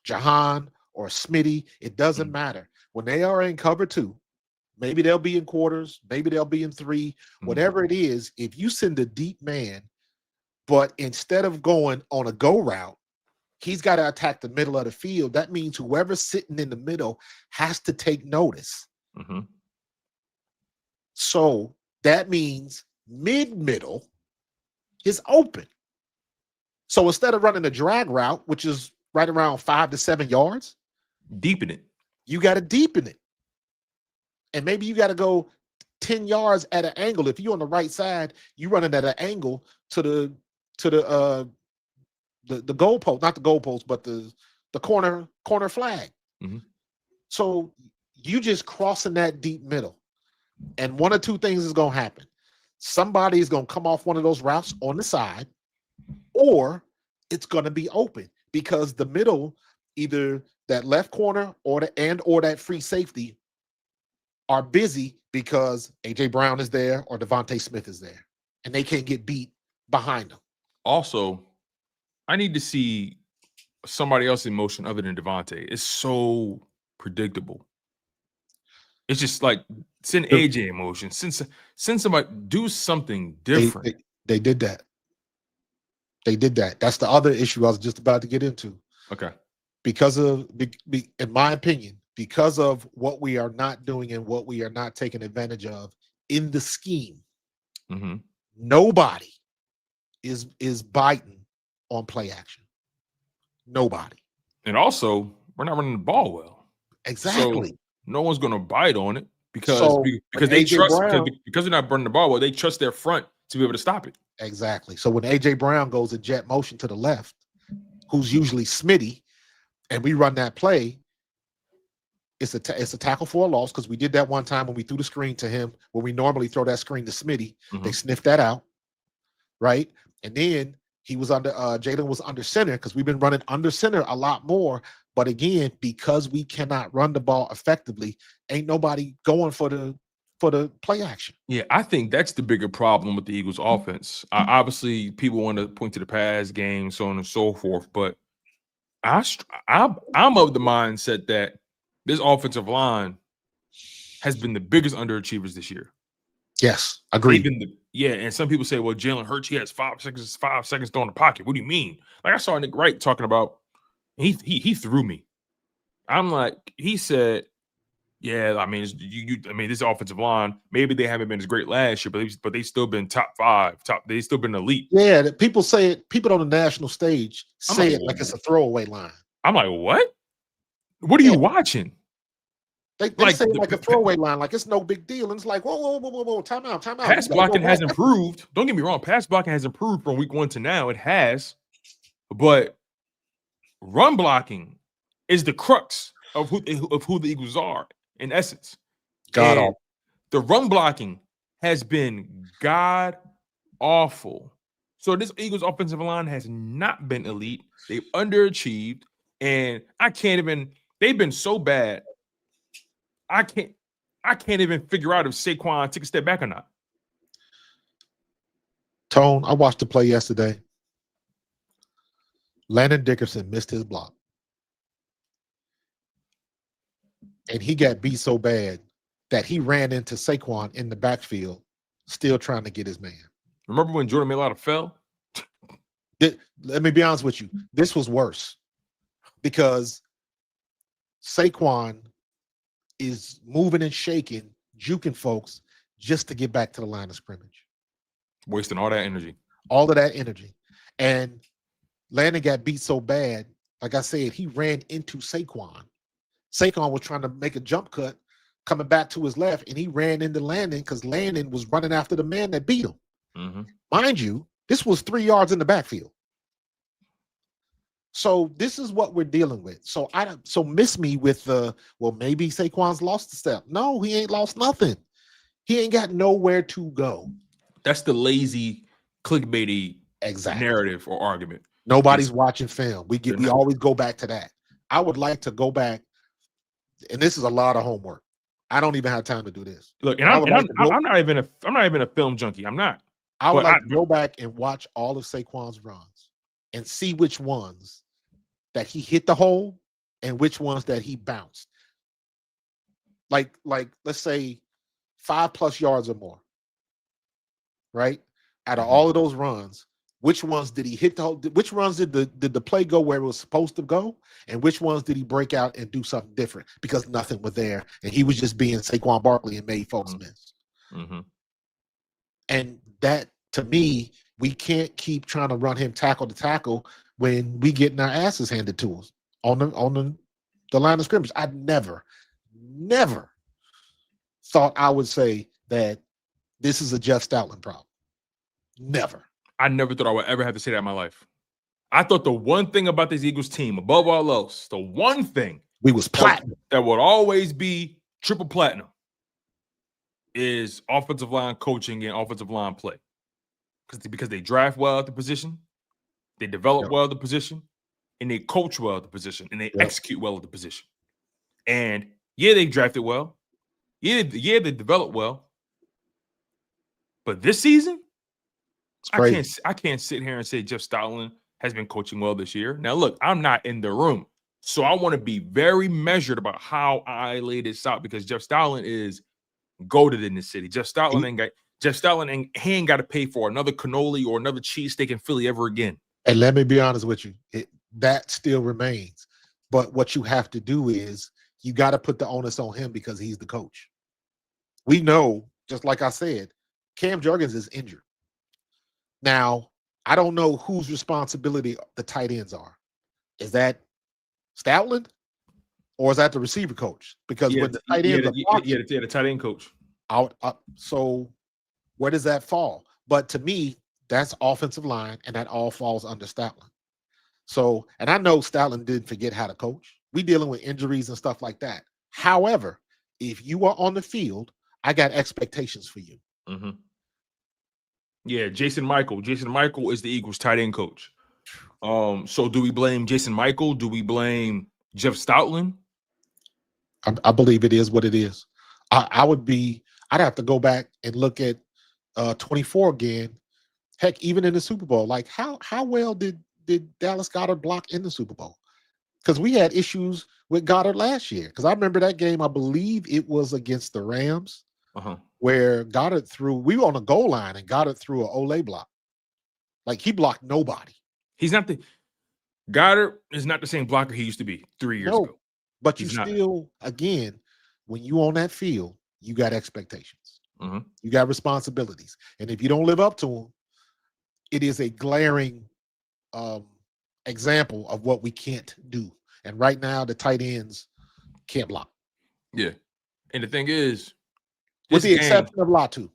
Jahan or Smitty. It doesn't matter. When they are in cover 2, maybe they'll be in quarters, maybe they'll be in 3, whatever it is. If you send a deep man, but instead of going on a go route, he's got to attack the middle of the field. That means whoever's sitting in the middle has to take notice. Mm-hmm. So that means mid-middle is open. So instead of running a drag route, which is right around 5 to 7 yards, deepen it. You got to deepen it. And maybe you got to go 10 yards at an angle. If you're on the right side, you running at an angle to the goalpost, not the goalpost, but the corner flag. Mm-hmm. So you just crossing that deep middle. And one or two things is going to happen. Somebody is going to come off one of those routes on the side, or it's going to be open because the middle, either that left corner or that free safety are busy because AJ Brown is there or Devontae Smith is there, and they can't get beat behind them. Also, I need to see somebody else in motion other than Devontae. It's so predictable. It's just like send AJ in motion. Send somebody, do something different. They did that. They did that. That's the other issue I was just about to get into. Okay. Because of, in my opinion, because of what we are not doing and what we are not taking advantage of in the scheme, nobody is biting on play action. Nobody. And also, we're not running the ball well. Exactly. So no one's going to bite on it because they AJ trust Brown, because they're not running the ball well. They trust their front to be able to stop it. Exactly. So when AJ Brown goes in jet motion to the left, who's usually Smitty, and we run that play, it's a tackle for a loss, because we did that one time when we threw the screen to him, where we normally throw that screen to Smitty. They sniffed that out, right? And then he was under Jalen was under center, because we've been running under center a lot more. But again, because we cannot run the ball effectively, ain't nobody going for the play action. Yeah, I think that's the bigger problem with the Eagles offense. Obviously, people want to point to the pass game, so on and so forth. But I'm of the mindset that this offensive line has been the biggest underachievers this year. Yes, agreed. And some people say, well, Jalen Hurts, he has 5 seconds throwing the pocket. What do you mean? Like, I saw Nick Wright talking about, he threw me. I'm like, he said, yeah, I mean, this offensive line, maybe they haven't been as great last year, but they've still been top 5, they've still been elite. Yeah, people say it, people on the national stage say it like it's a throwaway line. I'm like, what? What are you watching? They say it like a throwaway line, like it's no big deal. And it's like, whoa, time out. Pass blocking has improved. Don't get me wrong. Pass blocking has improved from week 1 to now. It has. But run blocking is the crux of who the Eagles are, in essence. The run blocking has been god awful. So this Eagles offensive line has not been elite. They've underachieved. And they've been so bad. I can't even figure out if Saquon took a step back or not. Tone, I watched the play yesterday. Landon Dickerson missed his block. And he got beat so bad that he ran into Saquon in the backfield, still trying to get his man. Remember when Jordan Mailata fell? Let me be honest with you. This was worse, because Saquon is moving and shaking, juking folks just to get back to the line of scrimmage. Wasting all that energy. All of that energy. And Landon got beat so bad, like I said, he ran into Saquon. Saquon was trying to make a jump cut, coming back to his left, and he ran into Landon because Landon was running after the man that beat him. Mind you, this was 3 yards in the backfield. So this is what we're dealing with. So miss me with maybe Saquon's lost a step. No, he ain't lost nothing. He ain't got nowhere to go. That's the lazy, clickbaity narrative or argument. Nobody's watching film. We always go back to that. I would like to go back, and this is a lot of homework. I don't even have time to do this. Look, and I'm not even a film junkie. I'm not. I would like to go back and watch all of Saquon's runs and see which ones that he hit the hole and which ones that he bounced. Like let's say 5+ yards or more, right? Out of all of those runs, which ones did he hit the hole? Which runs did the play go where it was supposed to go? And which ones did he break out and do something different because nothing was there and he was just being Saquon Barkley and made folks miss? And that, to me, we can't keep trying to run him tackle to tackle when we getting our asses handed to us on the line of scrimmage. I never thought I would say that this is a Jeff Stoutland problem. Never. I never thought I would ever have to say that in my life. I thought the one thing about this Eagles team, above all else, the one thing we was platinum that would always be triple platinum is offensive line coaching and offensive line play. Because they draft well at the position, they develop well at the position, and they coach well at the position, and they execute well at the position. And yeah, they drafted well. Yeah, they developed well. But this season, I can't sit here and say Jeff Stoutland has been coaching well this year. Now, look, I'm not in the room, so I want to be very measured about how I lay this out, because Jeff Stoutland is goated in this city. Jeff Stoutland ain't got to pay for another cannoli or another cheesesteak in Philly ever again. And let me be honest with you, that still remains. But what you have to do is you got to put the onus on him because he's the coach. We know, just like I said, Cam Jurgens is injured. Now, I don't know whose responsibility the tight ends are. Is that Stoutland or is that the receiver coach? Because when the tight ends are blocking, the tight end coach. So where does that fall? But to me, that's offensive line, and that all falls under Stoutland. So, and I know Stoutland didn't forget how to coach. We dealing with injuries and stuff like that. However, if you are on the field, I got expectations for you. Mm-hmm. Yeah, Jason Michael. Jason Michael is the Eagles tight end coach. So do we blame Jason Michael? Do we blame Jeff Stoutland? I believe it is what it is. I'd have to go back and look at 24 again. Heck, even in the Super Bowl, like how well did Dallas Goedert block in the Super Bowl? Because we had issues with Goddard last year. Because I remember that game, I believe it was against the Rams, where Goddard we were on a goal line and Goddard threw an Olay block. Like he blocked nobody. Goddard is not the same blocker he used to be 3 years ago. But you still, again, when you on that field, you got expectations. Mm-hmm. You got responsibilities. And if you don't live up to them, it is a glaring example of what we can't do. And right now, the tight ends can't block. Yeah. And the thing is, with the exception of Latu.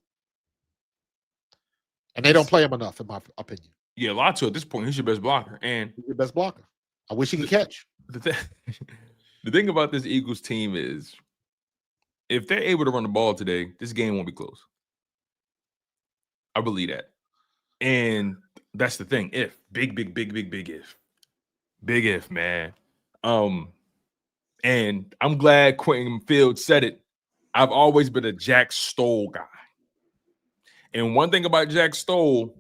And they don't play him enough, in my opinion. Yeah, Latu at this point, he's your best blocker. And he's your best blocker. I wish he could catch. The thing about this Eagles team is if they're able to run the ball today, this game won't be close. I believe that. And that's the thing. If. Big if. Big if, man. And I'm glad Quentin Fields said it. I've always been a Jack Stoll guy. And one thing about Jack Stoll,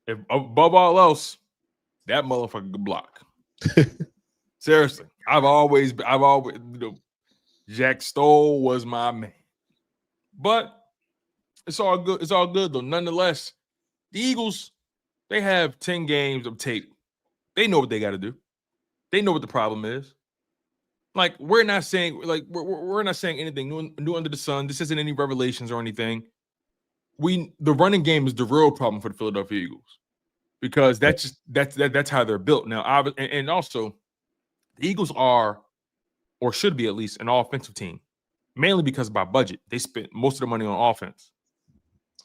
if above all else, that motherfucker could block. Seriously. I've always, Jack Stoll was my man. But it's all good. It's all good though. Nonetheless, the Eagles, they have 10 games of tape. They know what they got to do. They know what the problem is. Like we're not saying anything new under the sun. This isn't any revelations or anything. The running game is the real problem for the Philadelphia Eagles because that's how they're built now. And also, the Eagles are, or should be at least, an offensive team, mainly because by budget they spent most of the money on offense,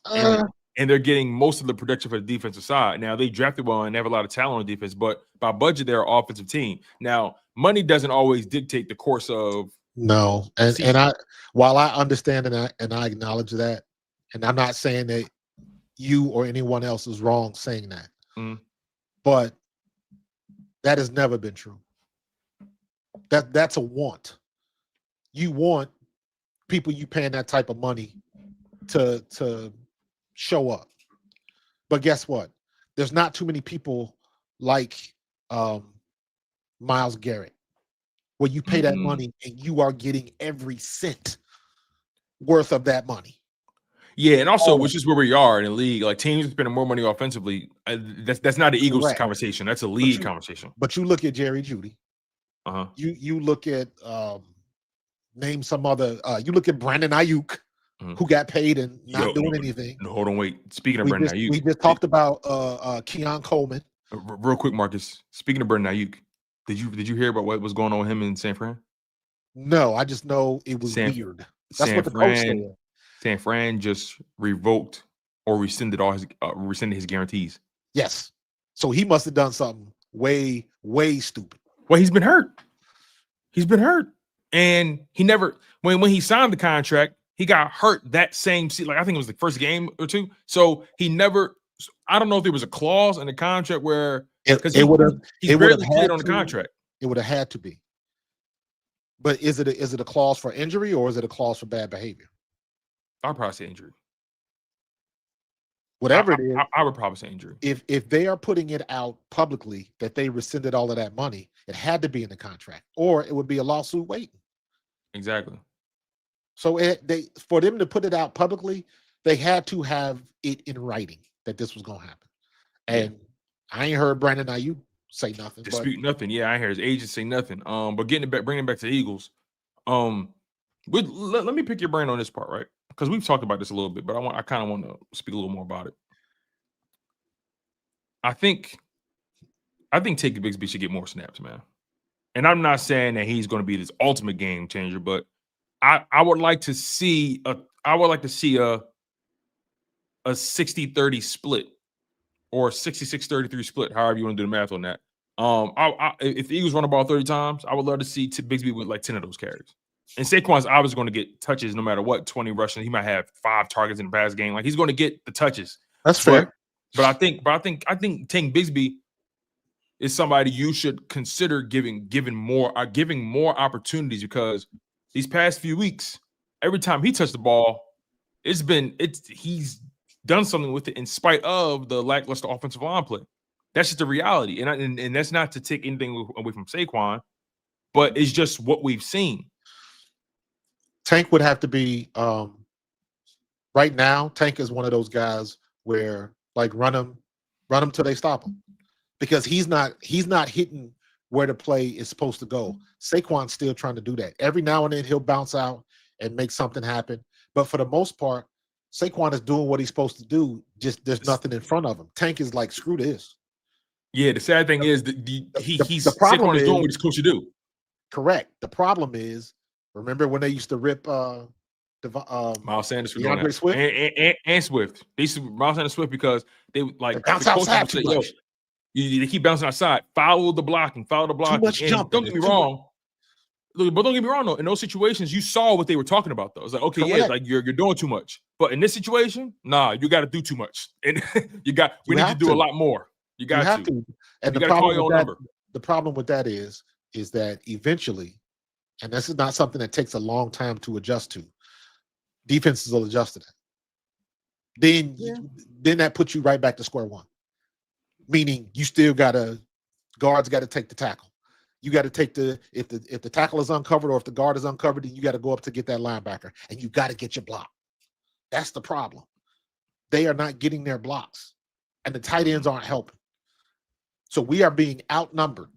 and they're getting most of the production for the defensive side. Now they drafted well and they have a lot of talent on defense, but by budget they're an offensive team. Now money doesn't always dictate the course of while I understand and I acknowledge that, and I'm not saying that you or anyone else is wrong saying that, but that has never been true. That's a want. You want people you paying that type of money to show up. But guess what? There's not too many people like Myles Garrett, where you pay that money and you are getting every cent worth of that money. Yeah, and also, which is where we are in the league. Like teams spending more money offensively. That's not the Eagles conversation. That's a league conversation. But you look at Jerry Jeudy. You look at name some other. You look at Brandon Ayuk, who got paid and not doing anything. No, hold on, wait. Speaking of Brandon Ayuk, we just talked about Keon Coleman. Real quick, Marcus. Speaking of Brandon Ayuk, did you hear about what was going on with him in San Fran? No, I just know it was weird. That's what the coach said. San Fran just revoked or rescinded his guarantees. Yes, so he must have done something way stupid. Well, he's been hurt. And he never when he signed the contract, he got hurt that same season. Like I think it was the first game or two. So he never. I don't know if there was a clause in the contract where it would have. He barely played on the contract. It would have had to be. But is it a clause for injury or is it a clause for bad behavior? I'd probably say injury. Whatever it is, I would probably say injury. If they are putting it out publicly that they rescinded all of that money, it had to be in the contract, or it would be a lawsuit waiting. Exactly. So for them to put it out publicly, they had to have it in writing that this was going to happen. And I ain't heard Brandon Ayuk say nothing. Dispute nothing. Yeah, I hear his agent say nothing. But bringing it back to the Eagles, Let me pick your brain on this part, right? Because we've talked about this a little bit, but I kind of want to speak a little more about it. I think Tank Bigsby should get more snaps, man. And I'm not saying that he's going to be this ultimate game changer, but I would like to see a 60-30 split or 66-33 split, however you want to do the math on that. If the Eagles run the ball 30 times, I would love to see Bigsby with like 10 of those carries. And Saquon's obviously going to get touches no matter what, 20 rushing. He might have 5 targets in the pass game. Like he's going to get the touches. That's fair. But I think Tank Bigsby is somebody you should consider giving more opportunities, because these past few weeks, every time he touched the ball, he's done something with it in spite of the lackluster offensive line play. That's just the reality. And that's not to take anything away from Saquon, but it's just what we've seen. Tank would have to be right now. Tank is one of those guys where like run him till they stop him, because he's not hitting where the play is supposed to go. Saquon's still trying to do that. Every now and then he'll bounce out and make something happen, but for the most part, Saquon is doing what he's supposed to do. Just there's nothing in front of him. Tank is like, screw this. Yeah, the sad thing is that Saquon is doing what he's supposed to do. Correct. The problem is, remember when they used to rip Miles Sanders, DeAndre Swift and Swift. They used to Miles Sanders Swift because they like bounce outside too much. They keep bouncing outside. Follow the blocking. Too much jumping. Don't get me wrong. But don't get me wrong though. In those situations, you saw what they were talking about though. It's like, okay, correct. Yeah, like you're doing too much. But in this situation, nah, you got to do too much, and we need to do a lot more. You have to. And the problem with that is that eventually, and this is not something that takes a long time to adjust to, defenses will adjust to that. Then that puts you right back to square one. Meaning you still guards got to take the tackle. You got to take if the tackle is uncovered or if the guard is uncovered, then you got to go up to get that linebacker, and you got to get your block. That's the problem. They are not getting their blocks, and the tight ends aren't helping. So we are being outnumbered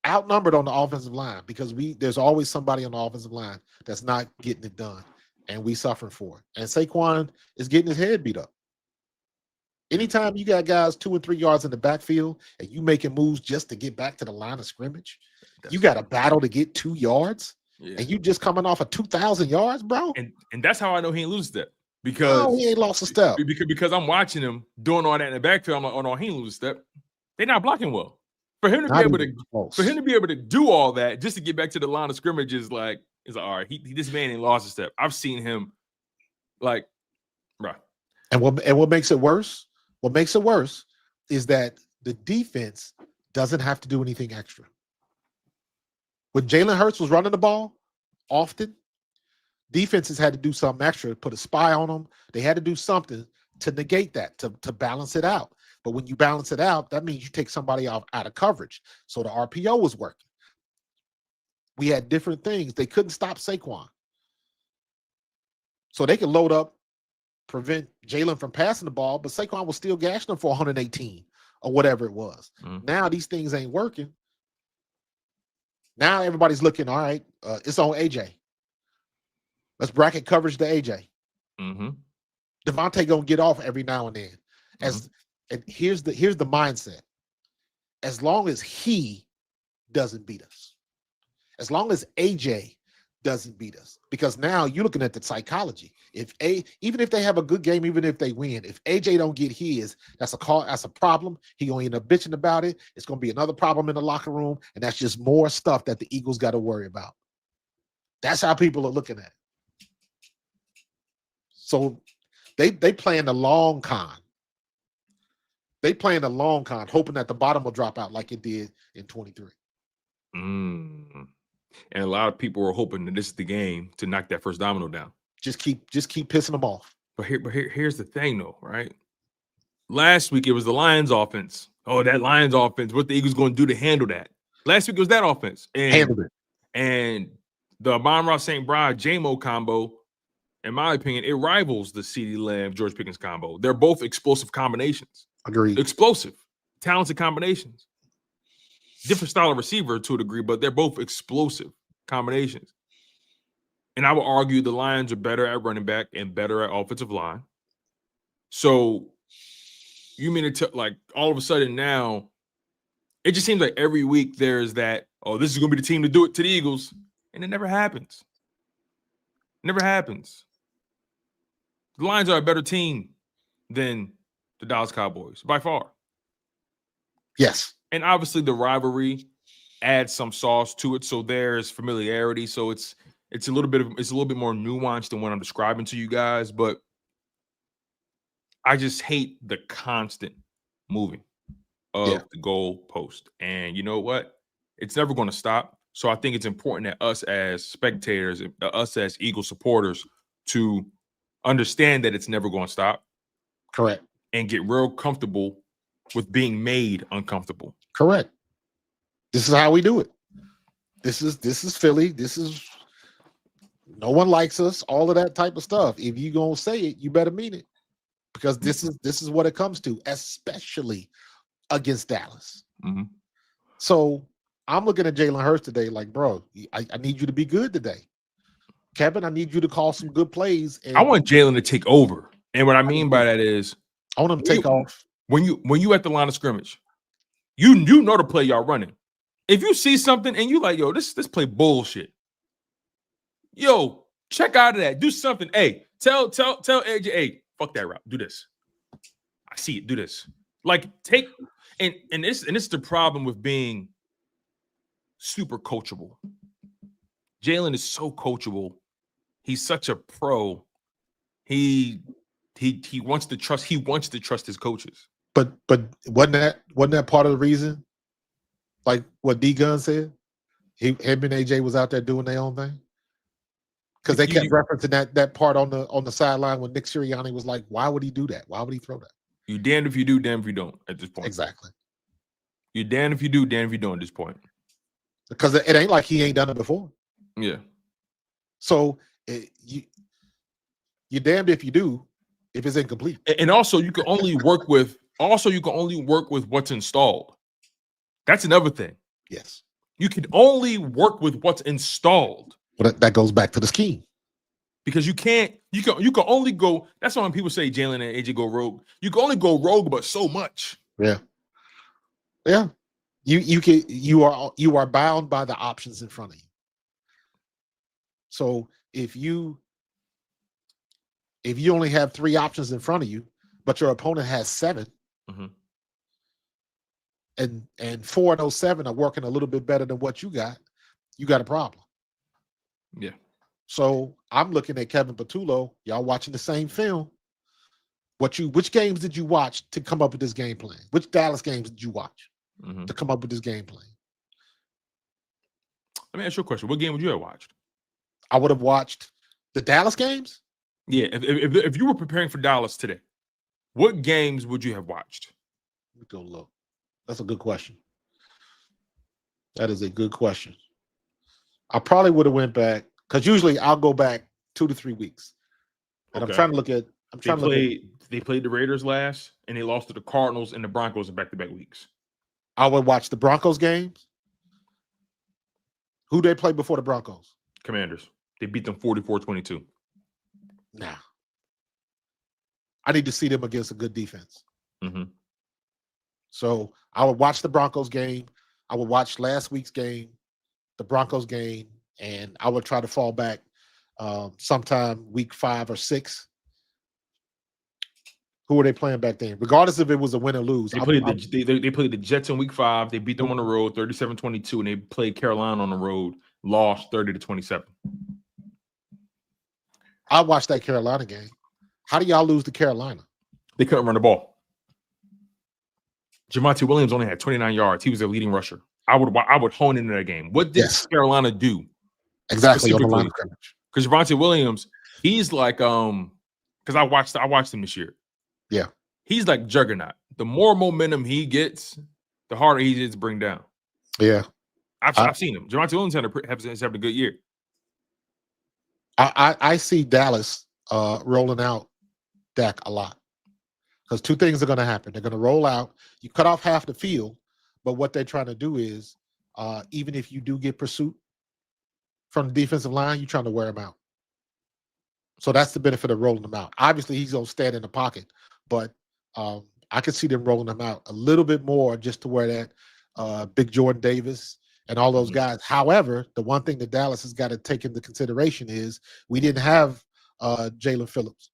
on the offensive line, because there's always somebody on the offensive line that's not getting it done, and we suffer for it. And Saquon is getting his head beat up. Anytime you got guys 2 and 3 yards in the backfield and you making moves just to get back to the line of scrimmage, you got a battle to get 2 yards, and you just coming off of 2,000 yards, bro. And that's how I know he ain't lose a step, because he ain't lost a step. Because I'm watching him doing all that in the backfield. I'm like, oh no, he ain't lose a step. They're not blocking well. For him to be able to do all that just to get back to the line of scrimmage is like all right. This man ain't lost a step. I've seen him like, bro. And what makes it worse? What makes it worse is that the defense doesn't have to do anything extra. When Jalen Hurts was running the ball, often defenses had to do something extra, put a spy on them. They had to do something to negate that, to balance it out. But when you balance it out, that means you take somebody out of coverage. So the RPO was working. We had different things. They couldn't stop Saquon. So they could load up, prevent Jalen from passing the ball, but Saquon was still gashing them for 118 or whatever it was. Now these things ain't working. Now everybody's looking, all right, it's on AJ. Let's bracket coverage to AJ. Devontae gonna get off every now and then. And here's the mindset. As long as he doesn't beat us, as long as AJ doesn't beat us, because now you're looking at the psychology. Even if they have a good game, even if they win, if AJ don't get his, that's a problem. He gonna end up bitching about it. It's gonna be another problem in the locker room, and that's just more stuff that the Eagles got to worry about. That's how people are looking at it. So they playing the long con. They playing the long con, hoping that the bottom will drop out like it did in 23. And a lot of people are hoping that this is the game to knock that first domino down. Just keep pissing them off. But here's the thing, though, right? Last week it was the Lions offense. Oh, that Lions offense. What the Eagles going to do to handle that? Last week it was that offense. Handled it. And the Amon-Ra St. Brown J-Mo combo, in my opinion, it rivals the CeeDee Lamb George Pickens combo. They're both explosive combinations. Agreed. Explosive, talented combinations. Different style of receiver to a degree, but they're both explosive. combinations. And I would argue the Lions are better at running back and better at offensive line. So you mean to like all of a sudden now, it just seems like every week there's that, oh, this is going to be the team to do it to the Eagles. And it never happens. Never happens. The Lions are a better team than the Dallas Cowboys by far. Yes. And obviously the rivalry adds some sauce to it. So there's familiarity. So it's a little bit more nuanced than what I'm describing to you guys. But I just hate the constant moving of the goal post. And you know what? It's never going to stop. So I think it's important that us as spectators, us as Eagle supporters, to understand that it's never going to stop. Correct. And get real comfortable with being made uncomfortable. Correct. This is how we do it. This is Philly. This is no one likes us, all of that type of stuff. If you gonna say it, you better mean it. Because this is what it comes to, especially against Dallas. Mm-hmm. So I'm looking at Jalen Hurts today like, bro, I need you to be good today. Kevin, I need you to call some good plays. And I want Jalen to take over. And what I mean by that is I want him to take off. When you at the line of scrimmage, you know the play y'all running. If you see something and you like, yo, this play bullshit. Yo, check out of that. Do something. Hey, tell AJ, hey, fuck that route. Do this. I see it. Do this. Like take and this is the problem with being super coachable. Jalen is so coachable. He's such a pro. He wants to trust. He wants to trust his coaches. But wasn't that part of the reason? Like what D Gun said, him and AJ was out there doing their own thing. Because they kept referencing that part on the sideline when Nick Sirianni was like, "Why would he do that? Why would he throw that?" You damned if you do, damned if you don't. At this point, exactly. You damned if you do, damned if you don't. At this point, because it ain't like he ain't done it before. Yeah. So you're damned if you do, if it's incomplete. And also, you can only work with what's installed. That's another thing. Yes. You can only work with what's installed. Well, that goes back to the scheme. Because you can only go. That's why when people say Jalen and AJ go rogue. You can only go rogue, but so much. Yeah. Yeah. You are bound by the options in front of you. So if you only have 3 options in front of you, but your opponent has 7, and 4 of those 7 are working a little bit better than what you got a problem. Yeah. So I'm looking at Kevin Patullo. Y'all watching the same film. Which games did you watch to come up with this game plan? Which Dallas games did you watch to come up with this game plan? Let me ask you a question. What game would you have watched? I would have watched the Dallas games. Yeah, if you were preparing for Dallas today, what games would you have watched? Let me go look. That's a good question. That is a good question. I probably would have went back because usually I'll go back 2 to 3 weeks, and I'm trying to look at. They played the Raiders last, and they lost to the Cardinals and the Broncos in back-to-back weeks. I would watch the Broncos games. Who they played before the Broncos? Commanders. They beat them 44-22. Nah. I need to see them against a good defense. So I would watch the Broncos game. I would watch last week's game, the Broncos game, and I would try to fall back sometime week 5 or 6. Who were they playing back then? Regardless if it was a win or lose. They played the Jets in week 5. They beat them on the road 37-22, and they played Carolina on the road, lost 30-27. I watched that Carolina game. How do y'all lose to Carolina? They couldn't run the ball. Javonte Williams only had 29 yards. He was their leading rusher. I would hone into that game. What did Carolina do? Exactly on the line of scrimmage. Because Javonte Williams, he's like because I watched him this year. Yeah. He's like juggernaut. The more momentum he gets, the harder he is to bring down. Yeah. I've seen him. Javonte Williams has having a good year. I see Dallas rolling out Dak a lot. Because 2 things are going to happen. They're going to roll out. You cut off half the field, but what they're trying to do is, even if you do get pursuit, from the defensive line, you're trying to wear him out. So that's the benefit of rolling him out. Obviously, he's going to stand in the pocket, but I could see them rolling him out a little bit more just to where that big Jordan Davis and all those guys. However, the one thing that Dallas has got to take into consideration is we didn't have Jalen Phillips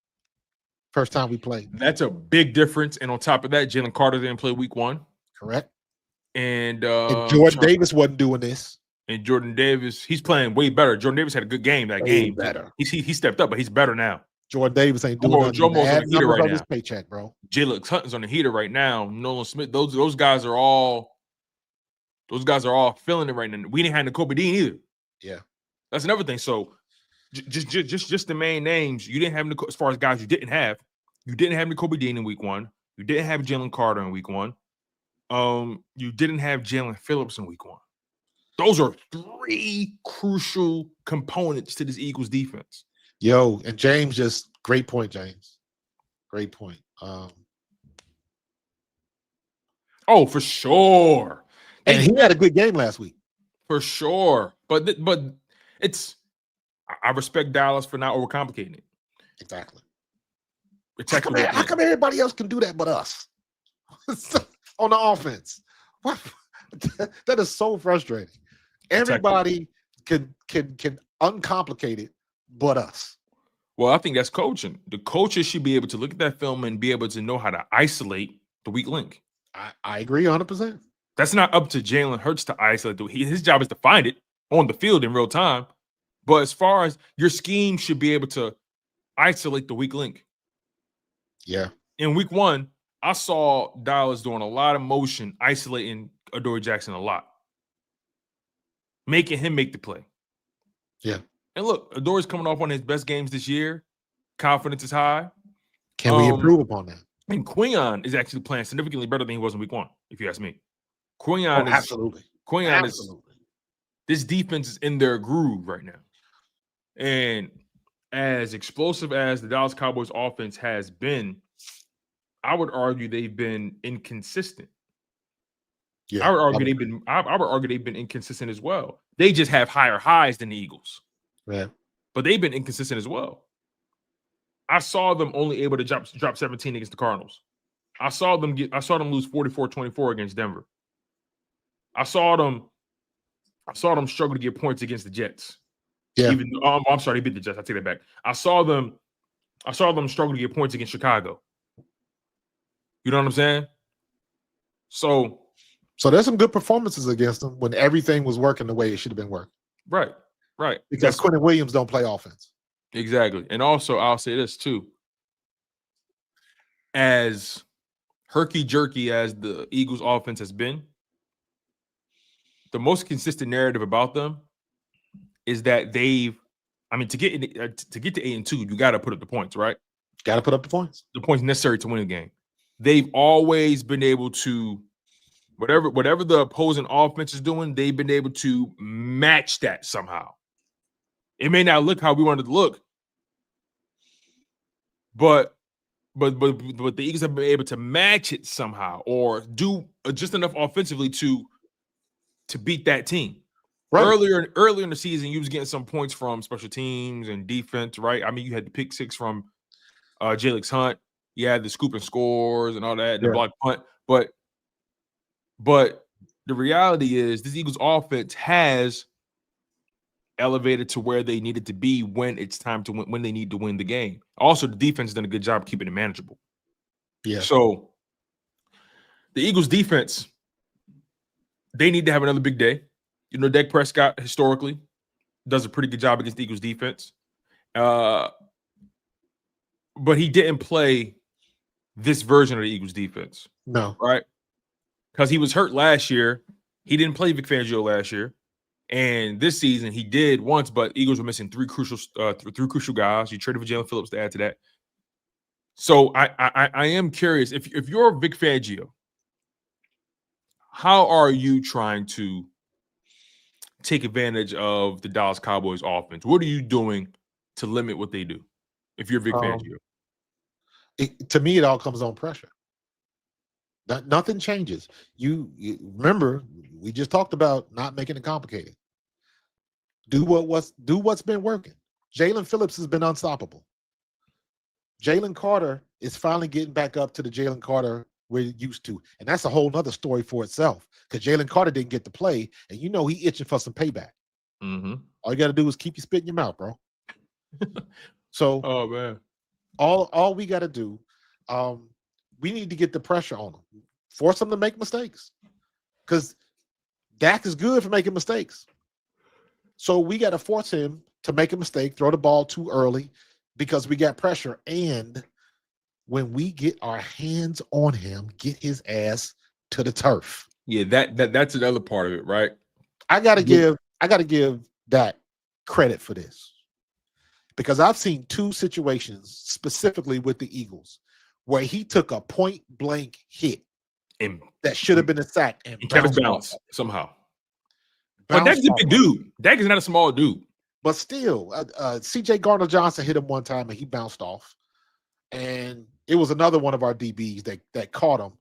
first time we played. That's a big difference. And on top of that, Jalen Carter didn't play week 1. Correct. And Jordan Davis wasn't doing this. And Jordan Davis, he's playing way better. Jordan Davis had a good game that game. Better. He stepped up, but he's better now. Jordan Davis ain't doing nothing. Jomo's on the heater right now. His paycheck, bro. Jalen Hutton's on the heater right now. Nolan Smith, those guys are all feeling it right now. We didn't have Nakobe Dean either. Yeah, that's another thing. So just the main names you didn't have as far as guys you didn't have. You didn't have Nakobe Dean in week 1. You didn't have Jalen Carter in week 1. You didn't have Jalen Phillips in week 1. Those are 3 crucial components to this Eagles defense. Yo, and James, just great point, James. Great point. Oh, for sure. And he had a good game last week. For sure. But it's I respect Dallas for not overcomplicating it. Exactly. How come everybody else can do that but us? On the offense. What? That is so frustrating. Everybody can uncomplicate it but us. Well, I think that's coaching. The coaches should be able to look at that film and be able to know how to isolate the weak link. I agree 100%. That's not up to Jalen Hurts to isolate. His job is to find it on the field in real time. But as far as your scheme should be able to isolate the weak link. Yeah. In week 1, I saw Dallas doing a lot of motion, isolating Adoree Jackson a lot. Making him make the play. Yeah. And look, Adoree's coming off one of his best games this year. Confidence is high. Can we improve upon that? And Quinyon is actually playing significantly better than he was in week 1, if you ask me. Quinyon is absolutely. Quinyon is this defense is in their groove right now. And as explosive as the Dallas Cowboys offense has been, I would argue they've been inconsistent. Yeah, I would argue they've been inconsistent as well. They just have higher highs than the Eagles. Yeah. But they've been inconsistent as well. I saw them only able to drop 17 against the Cardinals. I saw them lose 44-24 against Denver. I saw them struggle to get points against the Jets. Yeah. I'm sorry, they beat the Jets. I take that back. I saw them struggle to get points against Chicago. You know what I'm saying? So there's some good performances against them when everything was working the way it should have been working. Right. Because Quentin Williams don't play offense. Exactly. And also, I'll say this too. As herky-jerky as the Eagles offense has been, the most consistent narrative about them is that to get to 8-2, you got to put up the points, right? Got to put up the points. The points necessary to win a game. They've always been able to, whatever the opposing offense is doing, they've been able to match that somehow. It may not look how we wanted to look, but the Eagles have been able to match it somehow or do just enough offensively to beat that team. Right. Earlier in the season, you was getting some points from special teams and defense, right? I mean, you had the pick 6 from Jalix Hunt. You had the scoop and scores and all that, the block punt. But the reality is this Eagles offense has elevated to where they needed to be when it's time to win, when they need to win the game. Also, the defense has done a good job keeping it manageable. Yeah. So the Eagles defense, they need to have another big day. You know, Dak Prescott historically does a pretty good job against the Eagles defense. But he didn't play this version of the Eagles defense. No. Right? Because he was hurt last year. He didn't play Vic Fangio last year. And this season he did once, but Eagles were missing three crucial guys. You traded for Jalen Phillips to add to that. So I am curious, if you're Vic Fangio, how are you trying to take advantage of the Dallas Cowboys offense? What are you doing to limit what they do if you're Vic Fangio? To me, it all comes on pressure. Nothing changes. You remember, we just talked about not making it complicated. Do what's been working. Jalen Phillips has been unstoppable. Jalen Carter is finally getting back up to the Jalen Carter we're used to. And that's a whole nother story for itself. Because Jalen Carter didn't get to play, and he itching for some payback. Mm-hmm. All you got to do is keep your spit in your mouth, bro. So, oh man, all we got to do, we need to get the pressure on him, force him to make mistakes, because Dak is good for making mistakes. So we got to force him to make a mistake, throw the ball too early, because we got pressure. And when we get our hands on him, get his ass to the turf. Yeah, that's another part of it, right? I gotta give Dak credit for this, because I've seen two situations specifically with the Eagles where he took a point blank hit and that should have been a sack and kept his balance somehow. But Dak's a big dude. Dak is not a small dude. But still, CJ Gardner-Johnson hit him one time and he bounced off. And it was another one of our DBs that caught him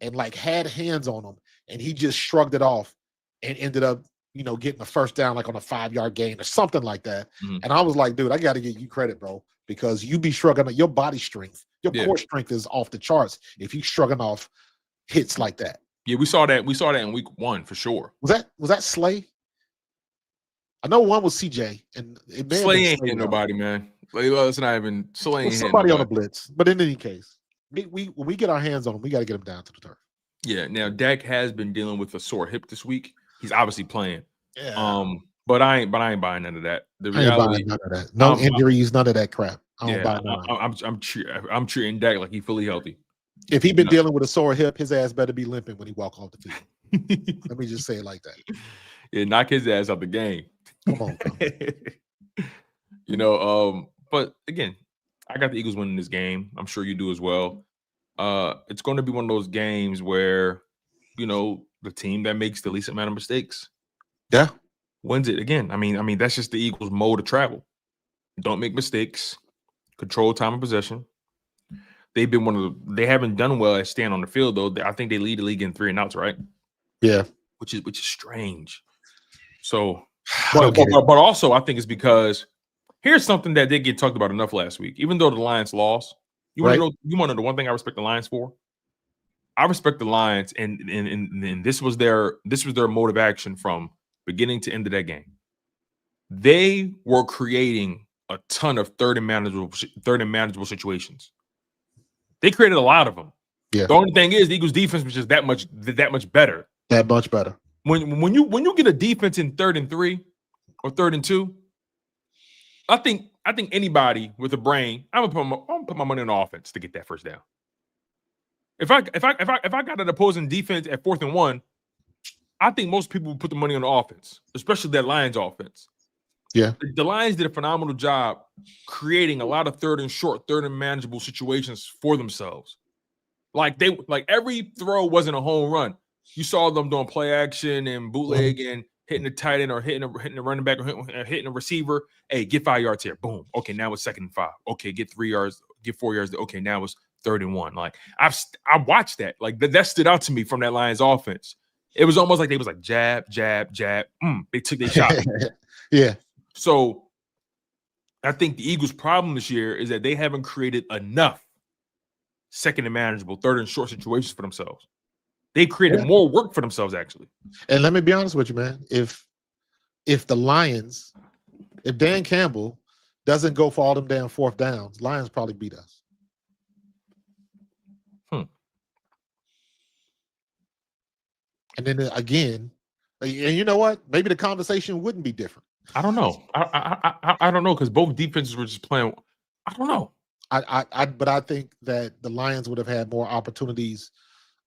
and like had hands on him, and he just shrugged it off and ended up, getting a first down like on a 5-yard gain or something like that. Mm-hmm. And I was like, dude, I got to give you credit, bro, because you be shrugging your body strength. Your core strength is off the charts if you shrugging off hits like that. Yeah, we saw that. We saw that in week 1 for sure. Was that Slay? I know one was CJ, and it may Slay ain't hitting nobody, man. Let's not even Slay ain't somebody on a blitz. But in any case, when we get our hands on him, we got to get him down to the turf. Yeah. Now Dak has been dealing with a sore hip this week. He's obviously playing. Yeah. But I ain't buying none of that. The reality, I ain't buying none of that. No injuries, none of that crap. I'm treating Dak like he's fully healthy. If he's been dealing with a sore hip, his ass better be limping when he walk off the field. Let me just say it like that. Yeah, knock his ass out the game. Come on. But again, I got the Eagles winning this game. I'm sure you do as well. It's going to be one of those games where, the team that makes the least amount of mistakes, wins it again. I mean, that's just the Eagles' mode of travel. Don't make mistakes. Control time of possession. They've been they haven't done well at staying on the field though. I think they lead the league in 3 and outs, right? Yeah, which is strange. So, but also I think it's because here's something that did get talked about enough last week. Even though the Lions lost, you want to know the one thing I respect the Lions for? I respect the Lions, and this was their mode of action from beginning to end of that game. They were creating a ton of third and manageable situations. They created a lot of them. Yeah. The only thing is the Eagles' defense was just that much better. That much better. When you get a defense in 3rd and 3 or 3rd and 2, I think anybody with a brain, I'm gonna put my money on the offense to get that first down. If I got an opposing defense at 4th and 1, I think most people would put the money on the offense, especially that Lions offense. Yeah. The Lions did a phenomenal job creating a lot of 3rd and short, 3rd and manageable situations for themselves. Like every throw wasn't a home run. You saw them doing play action and bootleg and hitting the tight end or hitting the running back or hitting a receiver. Hey, get 5 yards here. Boom. Okay, now it's 2nd and 5. Okay, get 3 yards, get 4 yards. Okay, now it's 3rd and 1. Like I watched that. Like that stood out to me from that Lions offense. It was almost like they was like jab, jab, jab. They took their shot. Yeah. So I think the Eagles' problem this year is that they haven't created enough 2nd and manageable, 3rd and short situations for themselves. They created more work for themselves, actually. And let me be honest with you, man. If the Lions, if Dan Campbell doesn't go for all them damn 4th downs, Lions probably beat us. And then again, and you know what? Maybe the conversation wouldn't be different. I don't know. I don't know, because both defenses were just playing. I don't know. But I think that the Lions would have had more opportunities.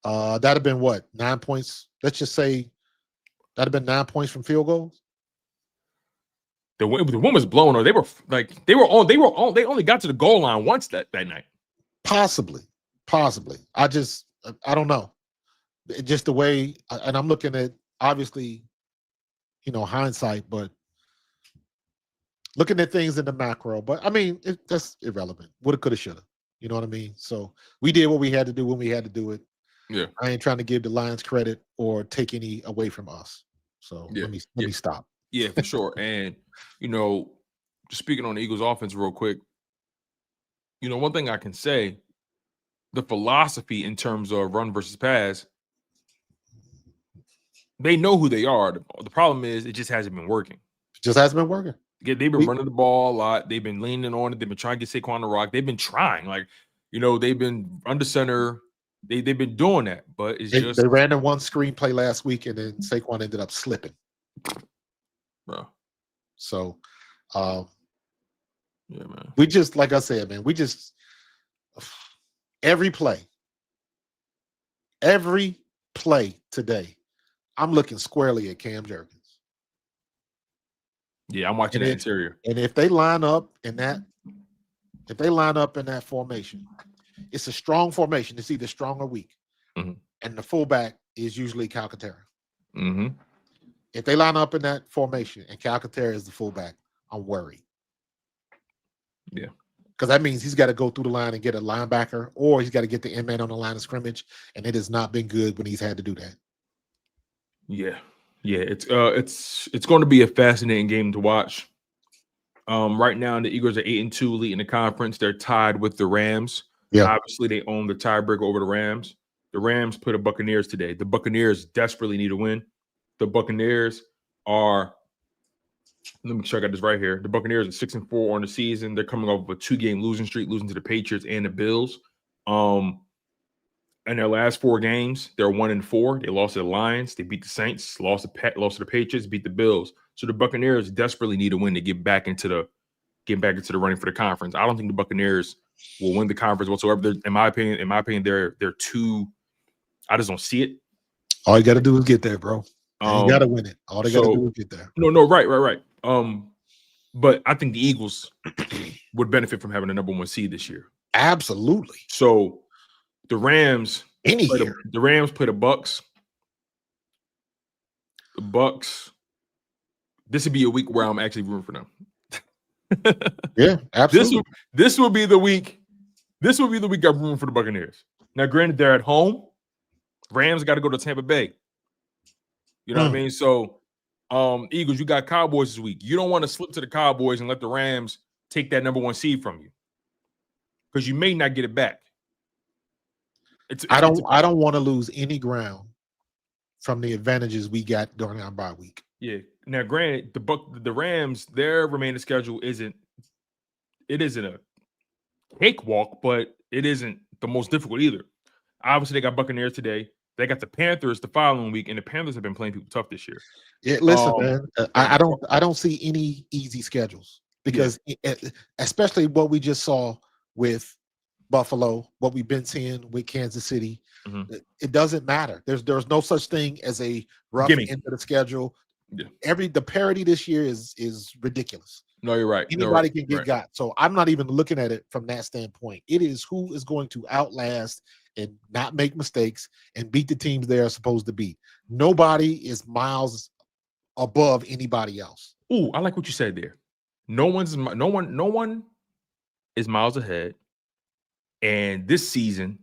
That'd have been what, 9 points? Let's just say that'd have been 9 points from field goals. The wind was blowing, or they only got to the goal line once that night. Possibly. I don't know. Just the way, and I'm looking at obviously, hindsight, but looking at things in the macro. But I mean, that's irrelevant. Woulda, coulda, shoulda. You know what I mean? So we did what we had to do when we had to do it. Yeah. I ain't trying to give the Lions credit or take any away from us. So let me stop. Yeah, for sure. And, just speaking on the Eagles offense real quick, one thing I can say, the philosophy in terms of run versus pass, they know who they are. The problem is it just hasn't been working. Just hasn't been working. They've been running the ball a lot. They've been leaning on it. They've been trying to get Saquon to rock. They've been trying. They've been under center. They've been doing that, but they ran in one screenplay last week, and then Saquon ended up slipping. Bro. So, yeah, man. We just, like I said, man, every play today, I'm looking squarely at Cam Jurgens. Yeah, I'm watching the interior. And if they line up in that formation, it's a strong formation. It's either strong or weak. Mm-hmm. And the fullback is usually Calcaterra. Mm-hmm. If they line up in that formation and Calcaterra is the fullback, I'm worried. Yeah. Because that means he's got to go through the line and get a linebacker, or he's got to get the end man on the line of scrimmage, and it has not been good when he's had to do that. Yeah. Yeah, it's going to be a fascinating game to watch. Right now, the Eagles are 8-2, leading the conference. They're tied with the Rams. Yeah. Obviously, they own the tiebreaker over the Rams. The Rams play the Buccaneers today. The Buccaneers desperately need a win. The Buccaneers are, let me make sure I got this right here. The Buccaneers are 6-4 on the season. They're coming off of a 2-game losing streak, losing to the Patriots and the Bills. In their last 4 games, they're 1-4. They lost to the Lions. They beat the Saints. Lost to the Patriots. Beat the Bills. So the Buccaneers desperately need a win to get back into the running for the conference. I don't think the Buccaneers will win the conference whatsoever. In my opinion, they're too. I just don't see it. All you got to do is get there, bro. You got to win it. All they got to do is get there. No, right. But I think the Eagles would benefit from having a number 1 seed this year. Absolutely. So the Rams play the Bucks. The Bucks. This would be a week where I'm actually rooting for them. Yeah, absolutely. This will be the week. This will be the week I'm rooting for the Buccaneers. Now, granted, they're at home. Rams got to go to Tampa Bay. You know what I mean? So, Eagles, you got Cowboys this week. You don't want to slip to the Cowboys and let the Rams take that number 1 seed from you, because you may not get it back. I don't want to lose any ground from the advantages we got during our bye week. Yeah. Now, granted, the Rams, their remaining schedule isn't a cakewalk, but it isn't the most difficult either. Obviously, they got Buccaneers today. They got the Panthers the following week, and the Panthers have been playing people tough this year. Yeah, listen, man. I don't see any easy schedules, because especially what we just saw with Buffalo, what we've been seeing with Kansas City, it doesn't matter. There's no such thing as a rough end of the schedule. Yeah. The parity this year is ridiculous. No, you're right. Anybody can get got. So I'm not even looking at it from that standpoint. It is who is going to outlast and not make mistakes and beat the teams they are supposed to beat. Nobody is miles above anybody else. Ooh, I like what you said there. No one is miles ahead. And this season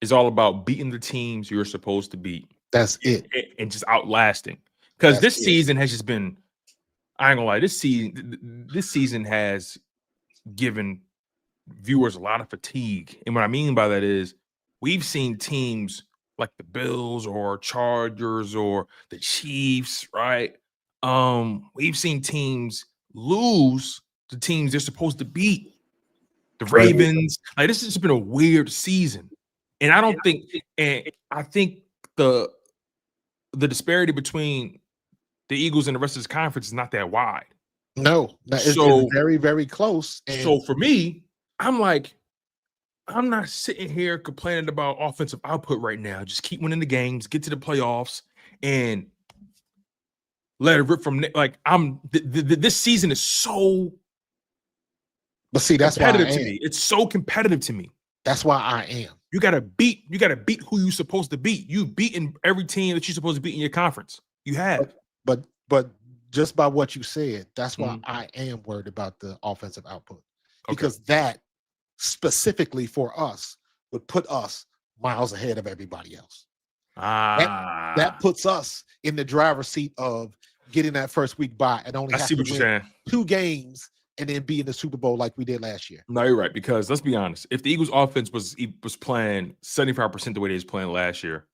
is all about beating the teams you're supposed to beat. That's it. And just outlasting. Because this season has just been, I ain't gonna lie, this season has given viewers a lot of fatigue. And what I mean by that is, we've seen teams like the Bills or Chargers or the Chiefs, right? We've seen teams lose to teams they're supposed to beat. The Ravens, like, this has just been a weird season. And I think the disparity between the Eagles and the rest of this conference is not that wide. No, it's very, very close. And so for me, I'm not sitting here complaining about offensive output right now. Just keep winning the games, get to the playoffs, and let it rip from this season is so. But see, that's why competitive to me. It's so competitive to me. That's why I am. You gotta beat who you're supposed to beat. You've beaten every team that you're supposed to beat in your conference. You have. But just by what you said, that's why I am worried about the offensive output. Because that specifically for us would put us miles ahead of everybody else. That puts us in the driver's seat of getting that first week bye and only I have see to what you're win saying. 2 games and then be in the Super Bowl like we did last year. No, you're right. Because let's be honest, if the Eagles' offense was playing 75% the way they was playing last year,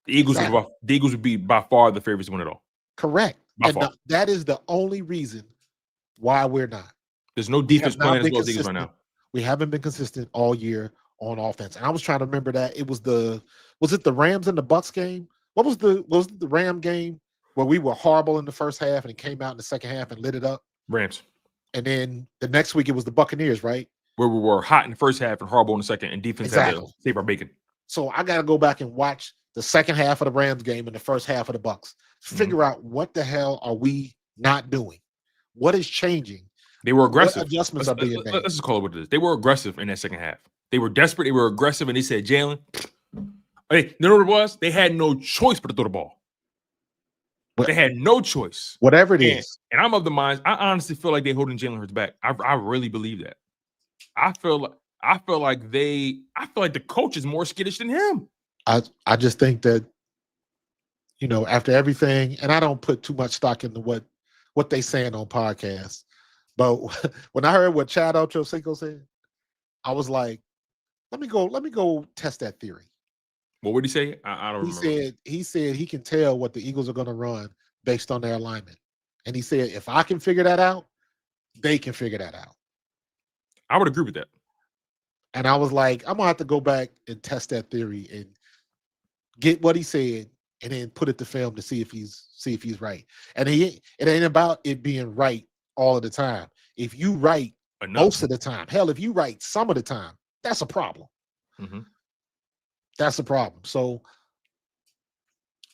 the Eagles would be by far the favorites to win it all. Correct. By And far. that is the only reason why we're not. There's no defense playing as well as the Eagles right now. We haven't been consistent all year on offense. And I was trying to remember that was it the Rams and the Bucks game? Was it the Ram game where we were horrible in the first half and it came out in the second half and lit it up? Rams. And then the next week it was the Buccaneers, right? Where we were hot in the first half and horrible in the second, and defense had to save our bacon. So I got to go back and watch the second half of the Rams game and the first half of the Bucks. Figure out what the hell are we not doing? What is changing? They were aggressive. What adjustments are being made? Let's just call it what it is. They were aggressive in that second half. They were desperate. They were aggressive, and they said, Jalen, hey, you know what it was? They had no choice but to throw the ball. They had no choice. Whatever it is. And I'm of the mind, I honestly feel like they're holding Jalen Hurts back. I really believe that. I feel like the coach is more skittish than him. I just think that, after everything, and I don't put too much stock into what they saying on podcasts, but when I heard what Chad Ochocinco said, I was like, let me go test that theory. What would he say? I don't remember. He said he can tell what the Eagles are going to run based on their alignment. And he said, if I can figure that out, they can figure that out. I would agree with that. And I was like, I'm going to have to go back and test that theory and get what he said and then put it to film to see if he's right. And it ain't about it being right all of the time. If you right most of the time, hell, if you right some of the time, that's a problem. Mm-hmm. That's a problem. So,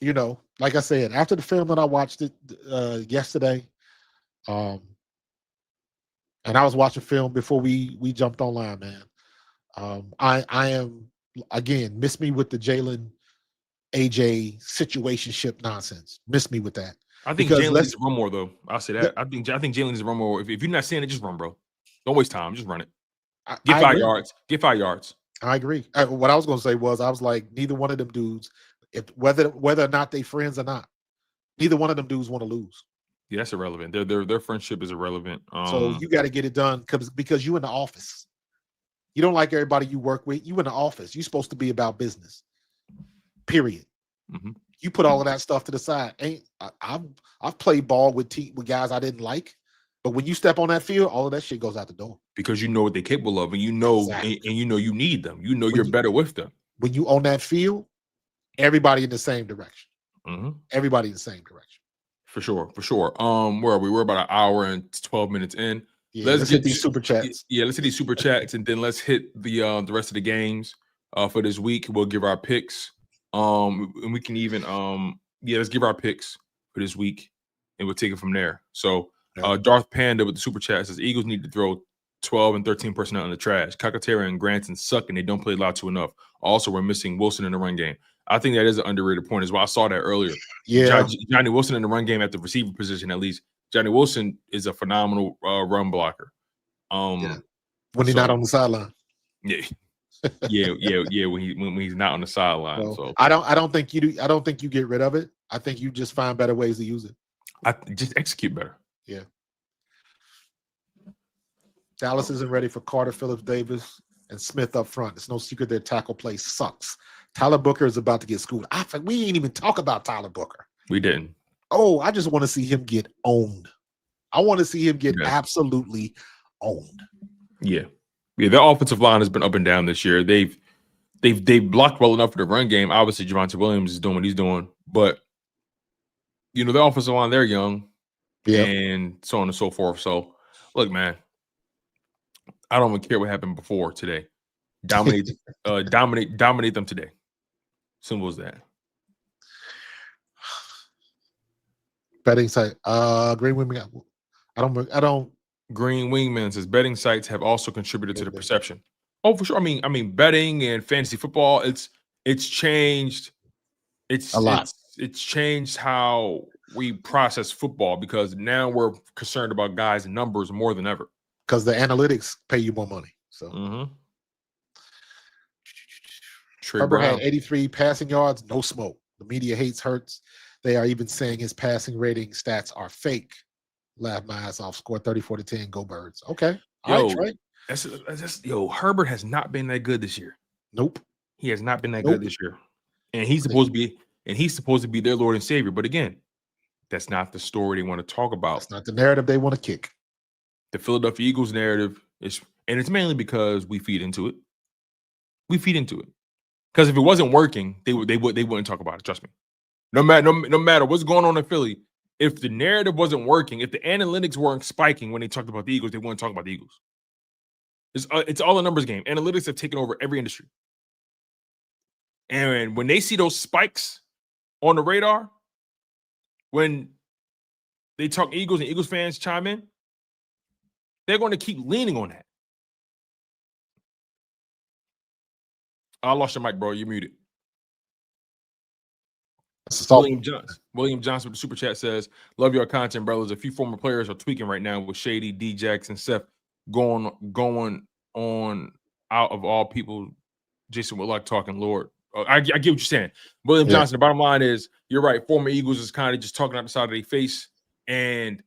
like I said, after the film that I watched it yesterday, and I was watching film before we jumped online, man. I am, again, miss me with the Jalen AJ situationship nonsense. Miss me with that. I think Jalen needs to run more, though. I'll say that. I think Jalen needs to run more. If you're not seeing it, just run, bro. Don't waste time. Just run it. Get 5 yards. Get 5 yards. I agree. What I was going to say was, I was like, neither one of them dudes, whether or not they friends or not, neither one of them dudes want to lose. Yeah, that's irrelevant. Their friendship is irrelevant. So you got to get it done because you in the office. You don't like everybody you work with. You in the office. You're supposed to be about business. Period. Mm-hmm. You put all of that stuff to the side. I've played ball with guys I didn't like, but when you step on that field, all of that shit goes out the door. Because you know what they're capable of, and you know, exactly. and you know you need them. You know you're better with them. When you own that field, everybody in the same direction. Mm-hmm. Everybody in the same direction. For sure. Where are we? We're about an hour and 12 minutes in. Yeah, let's hit these super chats. Yeah, let's hit these super chats, and then let's hit the rest of the games for this week. We'll give our picks. And we can even let's give our picks for this week, and we'll take it from there. So Darth Panda with the super chat says Eagles need to throw 12 and 13 personnel in the trash. Calcaterra and Granson suck, and they don't play loud to enough. Also, we're missing Wilson in the run game. I think that is an underrated point as well. I saw that earlier. Yeah, Johnny Wilson in the run game at the receiver position, at least. Johnny Wilson is a phenomenal run blocker. When he's not on the sideline. Yeah. When he's not on the sideline. So I don't think you do. I don't think you get rid of it. I think you just find better ways to use it. I just execute better. Yeah. Dallas isn't ready for Carter, Phillips, Davis, and Smith up front. It's no secret their tackle play sucks. Tyler Booker is about to get schooled. We ain't even talk about Tyler Booker. We didn't. Oh, I just want to see him get owned. I want to see him get absolutely owned. Yeah. Yeah, their offensive line has been up and down this year. They've blocked well enough for the run game. Obviously, Javonte Williams is doing what he's doing, but their offensive line, they're young, and so on and so forth. So, look, man, I don't even care what happened before today. Dominate them today. Simple as that. Betting site, Green Women. I don't. Green Wingman says betting sites have also contributed to the perception. Oh, for sure. I mean, betting and fantasy football, it's changed. It's a lot. It's changed how we process football because now we're concerned about guys' numbers more than ever. Because the analytics pay you more money. So Herbert had 83 passing yards, no smoke. The media hates Hurts. They are even saying his passing rating stats are fake. Laugh my ass off. Score 34-10. Go Birds. Okay. All right, Yo, Trey. that's Herbert has not been that good this year. Nope. He has not been that Nope. good this year. And he's supposed to be their Lord and Savior. But again, that's not the story they want to talk about. That's not the narrative they want to kick. The Philadelphia Eagles narrative is, and it's mainly because we feed into it. We feed into it. Because if it wasn't working, they wouldn't talk about it. Trust me. No matter what's going on in Philly, if the narrative wasn't working, if the analytics weren't spiking when they talked about the Eagles, they wouldn't talk about the Eagles. It's all a numbers game. Analytics have taken over every industry. And when they see those spikes on the radar, when they talk Eagles and Eagles fans chime in, they're going to keep leaning on that. I lost your mic, bro. You're muted. William Johnson with the super chat says, "Love your content, brothers. A few former players are tweaking right now with Shady, D-Jax, and Seth going on out of all people. Jason Whitlock talking, Lord. I get what you're saying. William Johnson, the bottom line is, you're right. Former Eagles is kind of just talking out the side of their face. And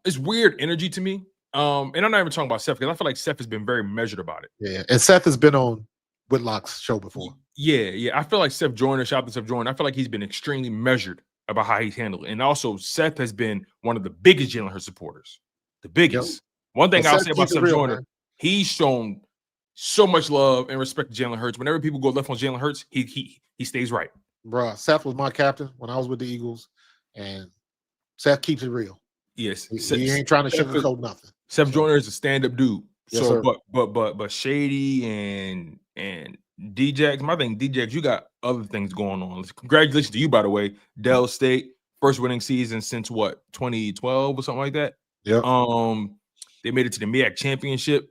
it's weird energy to me. And I'm not even talking about Seth because I feel like Seth has been very measured about it. Yeah. And Seth has been on Whitlock's show before. Yeah. I feel like Seth Joyner, shout out to Seth Joyner, I feel like he's been extremely measured about how he's handled it. And also, Seth has been one of the biggest Jalen Hurts supporters. The biggest. Yep. One thing I'll say about Seth Joyner, he's shown so much love and respect to Jalen Hurts. Whenever people go left on Jalen Hurts, he stays right. Bruh, Seth was my captain when I was with the Eagles, and Seth keeps it real. Yes. He ain't trying to sugarcoat nothing. Seth Joyner is a stand-up dude. Yes, so, sir. but Shady and D-Jax, my thing, D-Jax, you got other things going on. Congratulations to you, by the way. Dallas State, first winning season since what, 2012 or something like that? Yeah. They made it to the MEAC championship.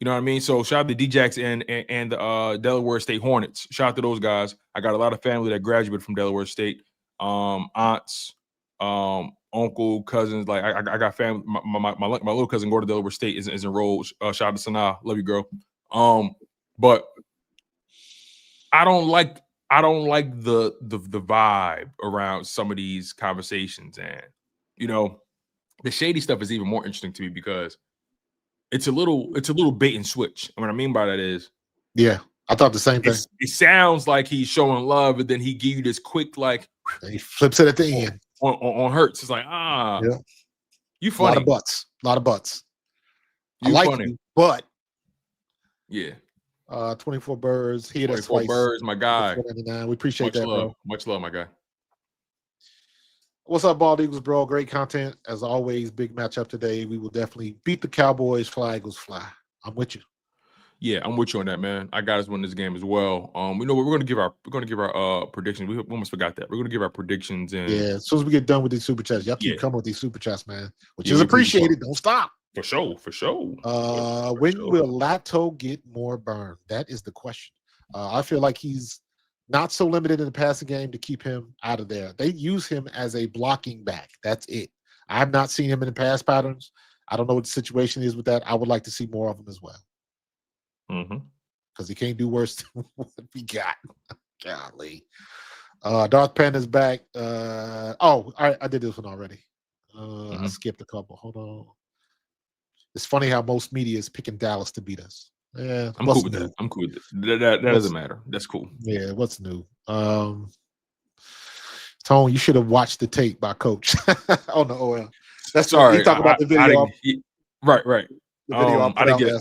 You know what I mean? So shout out to D-Jax and the Delaware State Hornets. Shout out to those guys. I got a lot of family that graduated from Delaware State. Aunts, uncle, cousins. Like I got family. My little cousin go to Delaware State is enrolled. Shout out to Sanaa. Love you, girl. But I don't like the vibe around some of these conversations. And you know, the shady stuff is even more interesting to me because it's a little bait and switch. And what I mean by that is, yeah, I thought the same thing. It sounds like he's showing love, and then he give you this quick, like, and he flips it at the end on Hurts. It's like, you funny. A lot of butts. You I like funny. you, but yeah. 24 birds. Hit us 24 twice. birds, my guy. We appreciate that, love. bro. Much love, my guy. What's up, Bald Eagles, bro? Great content. As always, big matchup today. We will definitely beat the Cowboys. Fly, Eagles, fly. I'm with you. Yeah, I'm with you on that, man. I got us winning this game as well. We know what we're gonna give our predictions. We almost forgot that. We're gonna give our predictions and as soon as we get done with these super chats, y'all keep coming with these super chats, man. Which is appreciated. Don't stop. For sure. When will Lato get more burn? That is the question. I feel like he's not so limited in the passing game to keep him out of there. They use him as a blocking back. That's it. I've not seen him in the pass patterns. I don't know what the situation is with that. I would like to see more of him as well. Because he can't do worse than what we got. Golly. Darth Panda's back. I did this one already. I skipped a couple. Hold on. It's funny how most media is picking Dallas to beat us. Yeah, I'm cool with that. I'm cool with that. That doesn't matter. That's cool. Yeah, what's new? Tone, you should have watched the tape by Coach on the OL. That's sorry. He talked about the video. Right. The video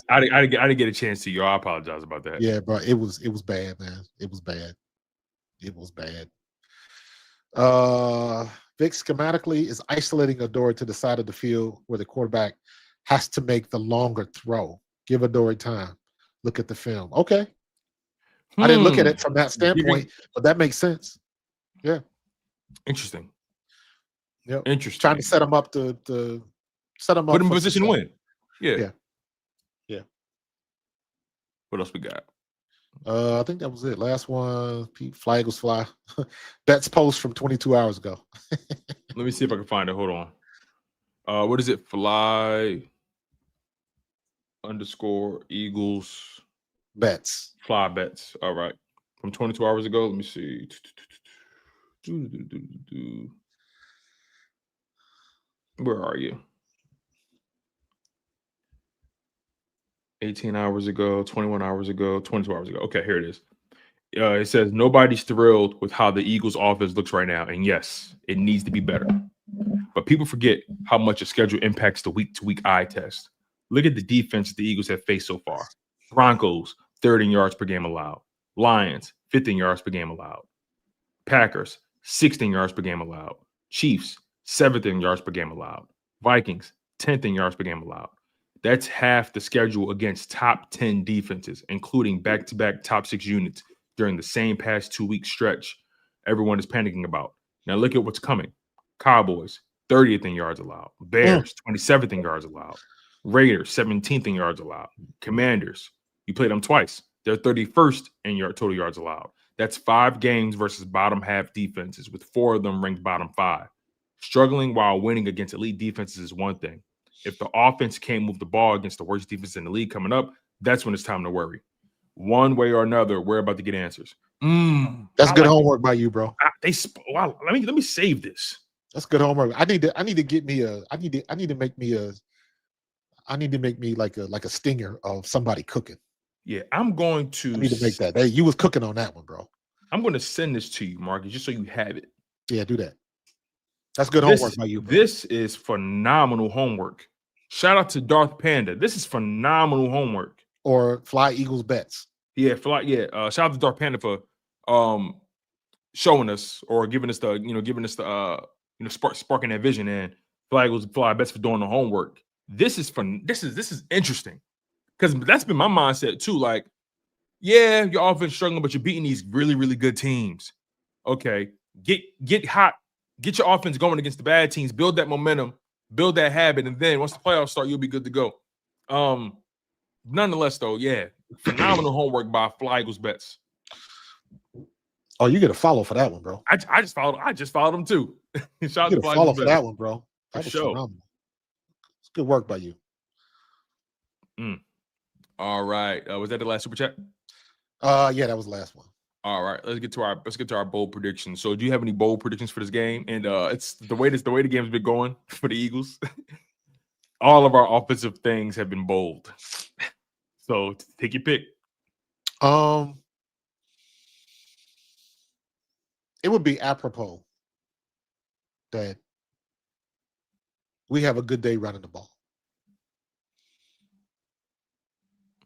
I didn't get a chance to. I apologize about that. Yeah, bro. It was bad, man. It was bad. Vic schematically is isolating Adoree to the side of the field where the quarterback has to make the longer throw. Give Adoree time. Look at the film. Okay. I didn't look at it from that standpoint, but that makes sense. Yeah. Interesting. Yeah. Interesting. Trying to set him up to set him up. Put him in position to win. Yeah. What else we got? I think that was it. Last one. Fly Eagles fly. Bet's post from 22 hours ago. Let me see if I can find it. Hold on. What is it? Fly _ Eagles bets. Fly bets. All right. From 22 hours ago. Let me see. Where are you? 18 hours ago, 21 hours ago, 22 hours ago. Okay, here it is. It says nobody's thrilled with how the Eagles' offense looks right now. And yes, it needs to be better. But people forget how much a schedule impacts the week-to-week eye test. Look at the defense the Eagles have faced so far. Broncos, 30 yards per game allowed. Lions, 15 yards per game allowed. Packers, 16 yards per game allowed. Chiefs, 17 yards per game allowed. Vikings, 10 yards per game allowed. That's half the schedule against top 10 defenses, including back-to-back top 6 units during the same past 2-week stretch everyone is panicking about. Now look at what's coming. Cowboys, 30th in yards allowed. Bears, 27th in yards allowed. Raiders, 17th in yards allowed. Commanders, you played them twice. They're 31st in total yards allowed. That's 5 games versus bottom half defenses, with 4 of them ranked bottom 5. Struggling while winning against elite defenses is one thing. If the offense can't move the ball against the worst defense in the league coming up, that's when it's time to worry. One way or another, we're about to get answers. That's good homework by you, bro. Wow, let me save this. That's good homework. I need to get me a. I need to make me like a stinger of somebody cooking. Yeah, I'm going to. I need to make that. Hey, you was cooking on that one, bro. I'm going to send this to you, Marcus, just so you have it. Yeah, do that. That's good homework by you, bro. This is phenomenal homework. Shout out to Darth Panda. This is phenomenal homework. Or Fly Eagles Bets. Yeah, shout out to Darth Panda for showing us or giving us the sparking that vision, and Fly Eagles Fly Bets for doing the homework. This is fun. This is interesting. Because that's been my mindset too. Like, yeah, your offense struggling, but you're beating these really, really good teams. Okay, get hot, get your offense going against the bad teams, build that momentum, build that habit, and then once the playoffs start, you'll be good to go. Nonetheless, though, yeah, phenomenal homework by Fly Eagles Bets. Oh, you get a follow for that one, bro. I just followed him too. Shout out to Fly Eagles for that one, bro. That was phenomenal. It's good work by you. All right. Was that the last super chat? Yeah, that was the last one. All right. Let's get to our bold predictions. So, do you have any bold predictions for this game? And it's the way the game's been going for the Eagles. All of our offensive things have been bold. So, take your pick. It would be apropos that we have a good day running the ball.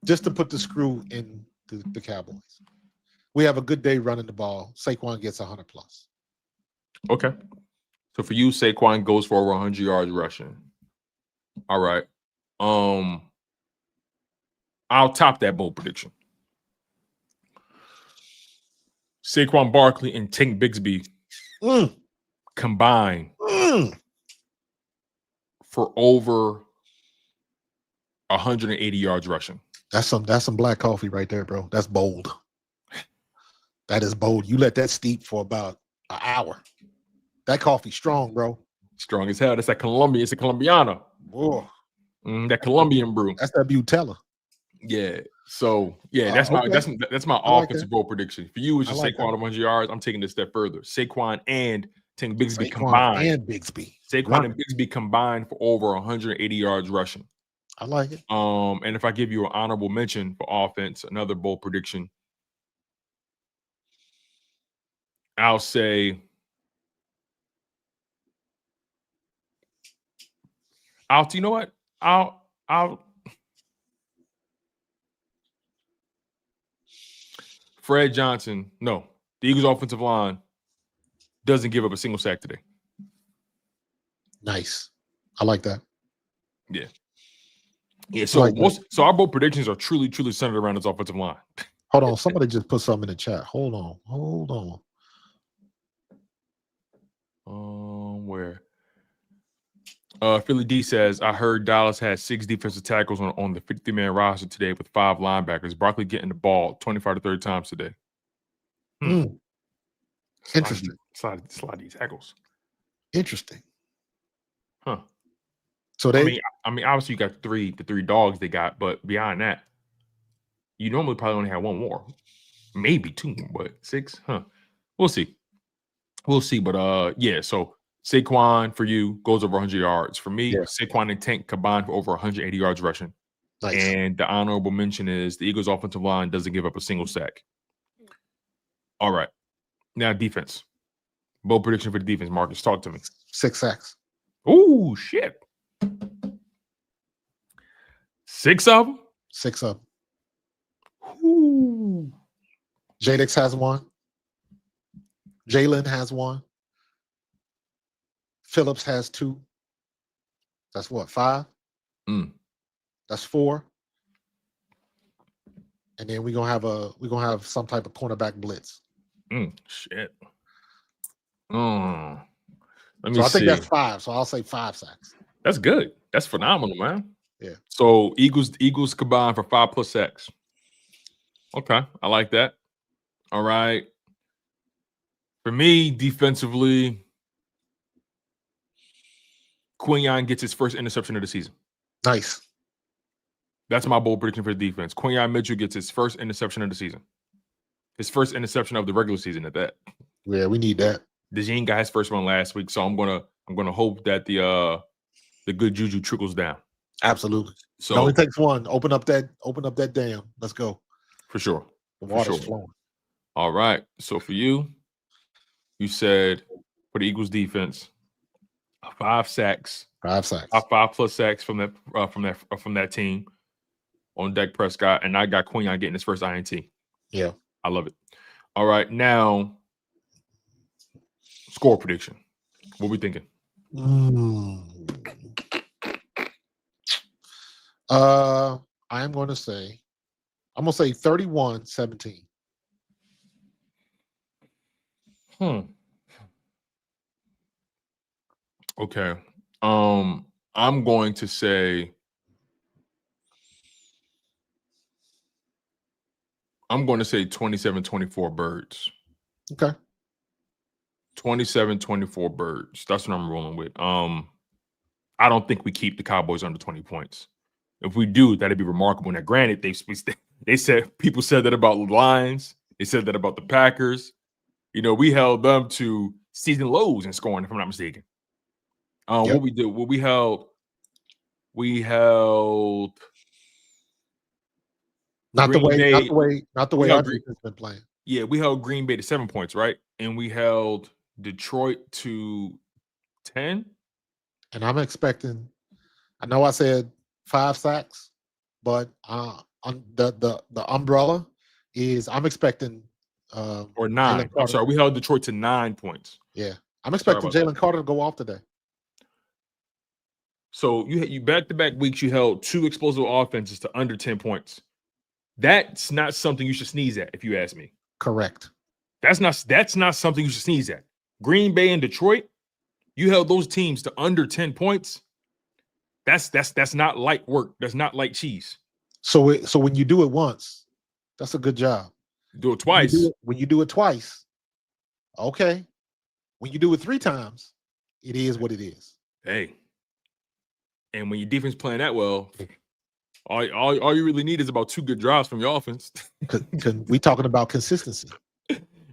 Just to put the screw in the Cowboys. We have a good day running the ball. Saquon gets 100+. Okay. So for you, Saquon goes for over 100 yards rushing. All right. I'll top that bold prediction. Saquon Barkley and Tank Bigsby combine for over 180 yards rushing. That's some black coffee right there, bro. That's bold. That is bold. You let that steep for about an hour. That coffee's strong, bro. Strong as hell. That's that Colombian. It's a Colombiana. That Colombian brew. That's that Butella. Yeah. So yeah, that's my offensive goal prediction. For you, it's just Saquon 100 yards. I'm taking it a step further. Saquon and Tank Bigsby combined. Saquon and Bigsby combined for over 180 yards rushing. I like it. And if I give you an honorable mention for offense, another bold prediction, I'll say you know what? I'll Fred Johnson, no. The Eagles offensive line doesn't give up a single sack today. Nice. I like that. Yeah. Yeah, so our bold predictions are truly centered around this offensive line. Hold on. Somebody just put something in the chat. Hold on. Where? Philly D says, I heard Dallas had 6 defensive tackles on the 50-man roster today with 5 linebackers. Barkley getting the ball 25 to 30 times today. Interesting. Slide these tackles. Interesting. Huh. So I mean, obviously you got the three dogs they got, but beyond that, you normally probably only have one more, maybe 2, but 6, huh? We'll see. We'll see. But yeah, so Saquon for you goes over 100 yards. For me, Yeah. Saquon and Tank combined for over 180 yards rushing. Nice. And the honorable mention is the Eagles' offensive line doesn't give up a single sack. All right. Now defense. Bold prediction for the defense. Marcus, talk to me. 6 sacks. Ooh, shit. 6 of them? 6 of them. Ooh. Jadix has 1. Jalen has 1. Phillips has 2. That's what, 5? That's 4. And then we're gonna have some type of cornerback blitz. Shit. Let me So I see. think that's 5. So I'll say 5 sacks. That's good. That's phenomenal, man. Yeah. So Eagles combined for 5+ sacks. Okay, I like that. All right. For me, defensively, Quinyon gets his first interception of the season. Nice. That's my bold prediction for the defense. Quinyon Mitchell gets his first interception of the season. His first interception of the regular season at that. Yeah, we need that. DeJean got his first one last week, so I'm gonna hope that the good juju trickles down. Absolutely. So It only takes one. Open up that dam. Let's go. for sure. The For water's sure. flowing. All right. So for you said for the Eagles defense, 5 sacks. 5 sacks. 5+ sacks from that team on Dak Prescott, and I got Quinyon getting his first INT. Yeah. I love it. All right, now score prediction. What we thinking? I'm gonna say 31-17. Okay. I'm going to say 27-24 Birds. Okay. 27-24 Birds. That's what I'm rolling with. I don't think we keep the Cowboys under 20 points. If we do, that'd be remarkable. Now, granted, they said people said that about the Lions. They said that about the Packers. You know, we held them to season lows in scoring, if I'm not mistaken. Yep. What we did, what we held Not the Green way we our held defense been playing. Yeah, we held Green Bay to 7 points, right? And we held Detroit to 10. And I'm expecting. I know I said 5 sacks, but on the umbrella is I'm expecting Or 9. I'm sorry, we held Detroit to 9 points. Yeah, I'm expecting Jalen Carter to go off today. So you back-to-back weeks you held 2 explosive offenses to under 10 points. That's not something you should sneeze at, if you ask me. Correct. That's not something you should sneeze at. Green Bay and Detroit, you held those teams to under 10 points. That's not light work. That's not light cheese. So when you do it once, that's a good job. Do it twice. When you do it twice, okay. When you do it 3 times, it is what it is. Hey. And when your defense playing that well, all you really need is about 2 good drives from your offense. We talking about consistency.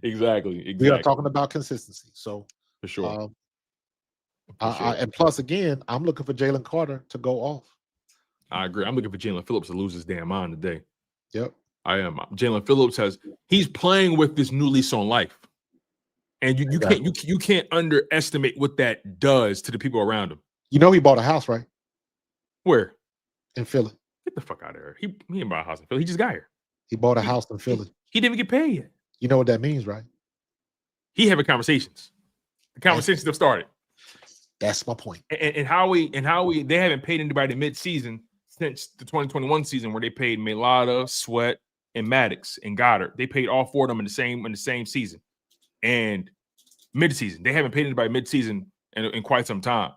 Exactly. We are talking about consistency. So for sure. And plus, again, I'm looking for Jalen Carter to go off. I agree. I'm looking for Jalen Phillips to lose his damn mind today. Yep. I am. Jalen Phillips he's playing with this new lease on life. And you can't underestimate what that does to the people around him. You know he bought a house, right? Where? In Philly. Get the fuck out of here. He didn't buy a house in Philly. He just got here. He bought a house in Philly. He didn't even get paid yet. You know what that means, right? He having conversations. The conversations have started. That's my point. And how they haven't paid anybody mid-season since the 2021 season where they paid Melada, Sweat, and Maddox and Goddard. They paid all 4 of them in the same season. And mid-season. They haven't paid anybody mid-season in quite some time.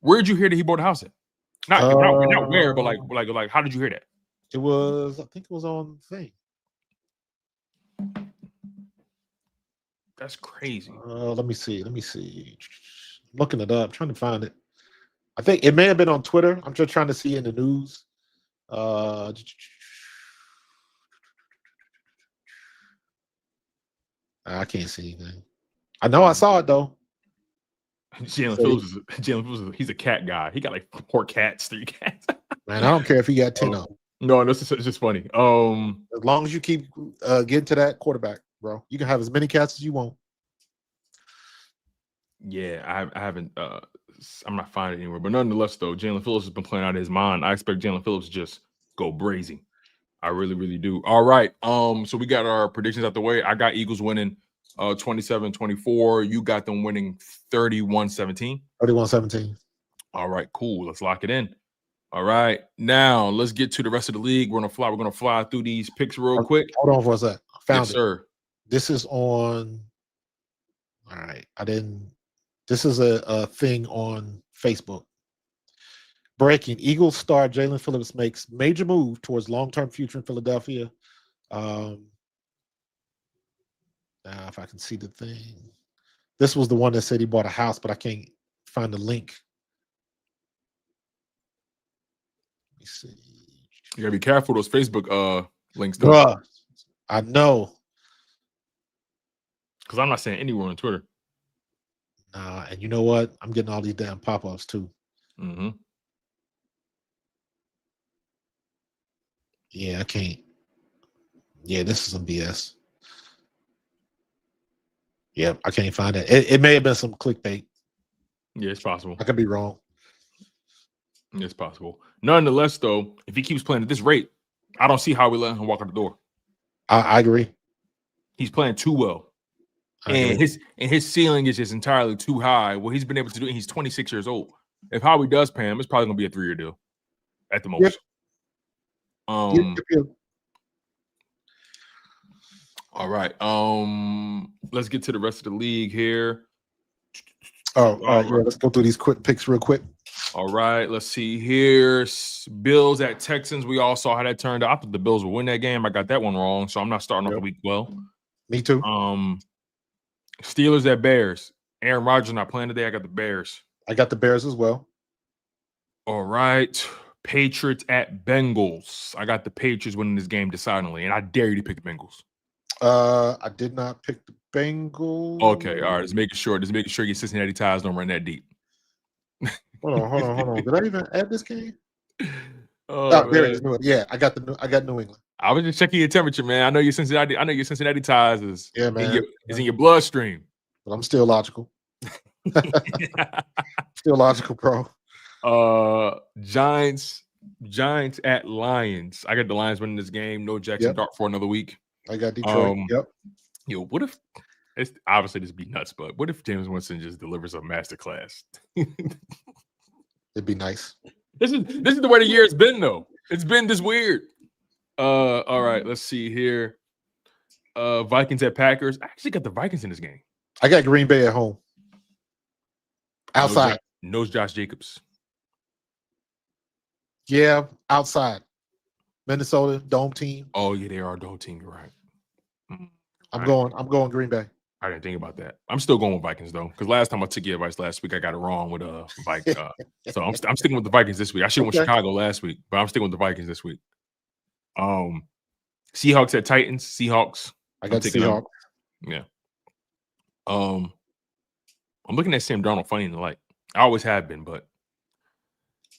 Where'd you hear that he bought a house at? Not where, but like how did you hear that? I think it was on thing. That's crazy. Let me see. Looking it up, trying to find it. I think it may have been on Twitter. I'm just trying to see in the news. I can't see anything. I know I saw it though. Jalen Phillips, he's a cat guy. He got like 4 cats, 3 cats. Man, I don't care if he got 10 of them. No, it's just funny. As long as you keep getting to that quarterback, bro, you can have as many cats as you want. Yeah, I haven't. I'm not finding it anywhere, but nonetheless, though, Jalen Phillips has been playing out of his mind. I expect Jalen Phillips to just go brazy. I really, really do. All right. So we got our predictions out the way. I got Eagles winning 27-24. You got them winning 31-17. 31-17. All right, cool. Let's lock it in. All right. Now let's get to the rest of the league. We're gonna fly through these picks real quick. Hold on for a sec. Yes, sir. This is on. All right. This is a thing on Facebook. Breaking: Eagles star Jalen Phillips makes major move towards long-term future in Philadelphia. Now, if I can see the thing, this was the one that said he bought a house, but I can't find the link. Let me see. You gotta be careful those Facebook links, though. Bruh, I know. Because I'm not saying anywhere on Twitter. Nah, and you know what? I'm getting all these damn pop-ups too. Mm-hmm. Yeah, I can't. Yeah, this is some BS. Yeah, I can't find it. It may have been some clickbait. Yeah, it's possible. I could be wrong. It's possible. Nonetheless, though, if he keeps playing at this rate, I don't see how we let him walk out the door. I agree. He's playing too well. And his ceiling is just entirely too high. What he's been able to do, and he's 26 years old. If Howie does pay him, it's probably gonna be a 3-year deal at the most. Yep. Yep. All right. Let's get to the rest of the league here. Oh, all right. Yeah, let's go through these quick picks real quick. All right, let's see here. Bills at Texans. We all saw how that turned out. I thought the Bills would win that game. I got that one wrong, so I'm not starting off the week well. Me too. Steelers at Bears. Aaron Rodgers not playing today. I got the Bears. I got the Bears as well. All right. Patriots at Bengals. I got the Patriots winning this game decidedly, and I dare you to pick the Bengals. I did not pick the Bengals. Okay, all right. Just making sure your Cincinnati ties don't run that deep. Hold on. Did I even add this game? Oh, there it is. Yeah, I got New England. I was just checking your temperature, man. I know your Cincinnati ties is in your bloodstream. But I'm still logical. Still logical, bro. Giants at Lions. I got the Lions winning this game. No Jackson Dart for another week. I got Detroit. Yo, what if it's obviously this be nuts, but what if James Winston just delivers a masterclass? It'd be nice. This is the way the year has been, though. It's been this weird. All right, let's see here. Vikings at Packers. I actually got the Vikings in this game. I got Green Bay at home. Outside. No Josh Jacobs. Yeah, outside. Minnesota, dome team. Oh, yeah, they are a dome team. You're right. I'm going Green Bay. I didn't think about that. I'm still going with Vikings though, because last time I took your advice last week, I got it wrong with Vikings. So I'm sticking with the Vikings this week. I should have went Chicago last week, but I'm sticking with the Vikings this week. Seahawks at Titans. Seahawks. I got Seahawks. Yeah. I'm looking at Sam Darnold funny in the light. I always have been, but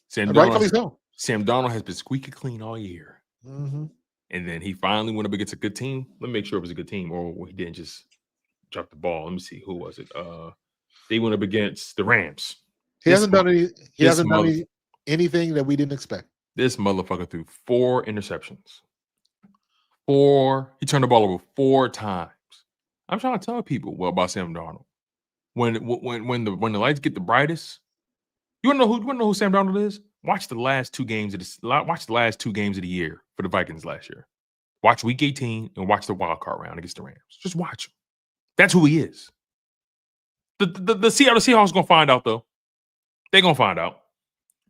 Sam Darnold has been squeaky clean all year. Mm-hmm. And then he finally went up against a good team. Let me make sure it was a good team, or he didn't just drop the ball. Let me see. Who was it? They went up against the Rams. He hasn't done anything that we didn't expect. This motherfucker threw 4 interceptions. 4. He turned the ball over 4 times. I'm trying to tell people about Sam Darnold. When the lights get the brightest, you wanna know who Sam Darnold is? Watch the last 2 games of the year for the Vikings last year. Watch Week 18 and watch the wild card round against the Rams. Just watch him. That's who he is. The Seattle Seahawks gonna find out though. They're gonna find out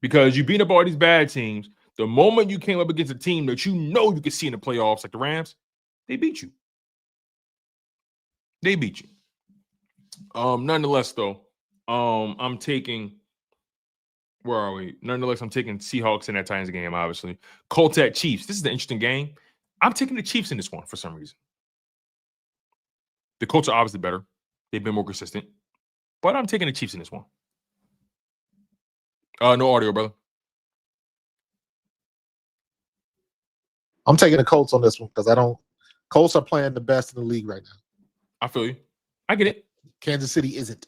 because you beat up all these bad teams. The moment you came up against a team that you know you could see in the playoffs, like the Rams, they beat you. Nonetheless, though, I'm taking. Where are we? Nonetheless, I'm taking Seahawks in that Titans game, obviously. Colts at Chiefs. This is an interesting game. I'm taking the Chiefs in this one for some reason. The Colts are obviously better. They've been more consistent. But I'm taking the Chiefs in this one. No audio, brother. I'm taking the Colts on this one because Colts are playing the best in the league right now. I feel you. I get it. Kansas City isn't.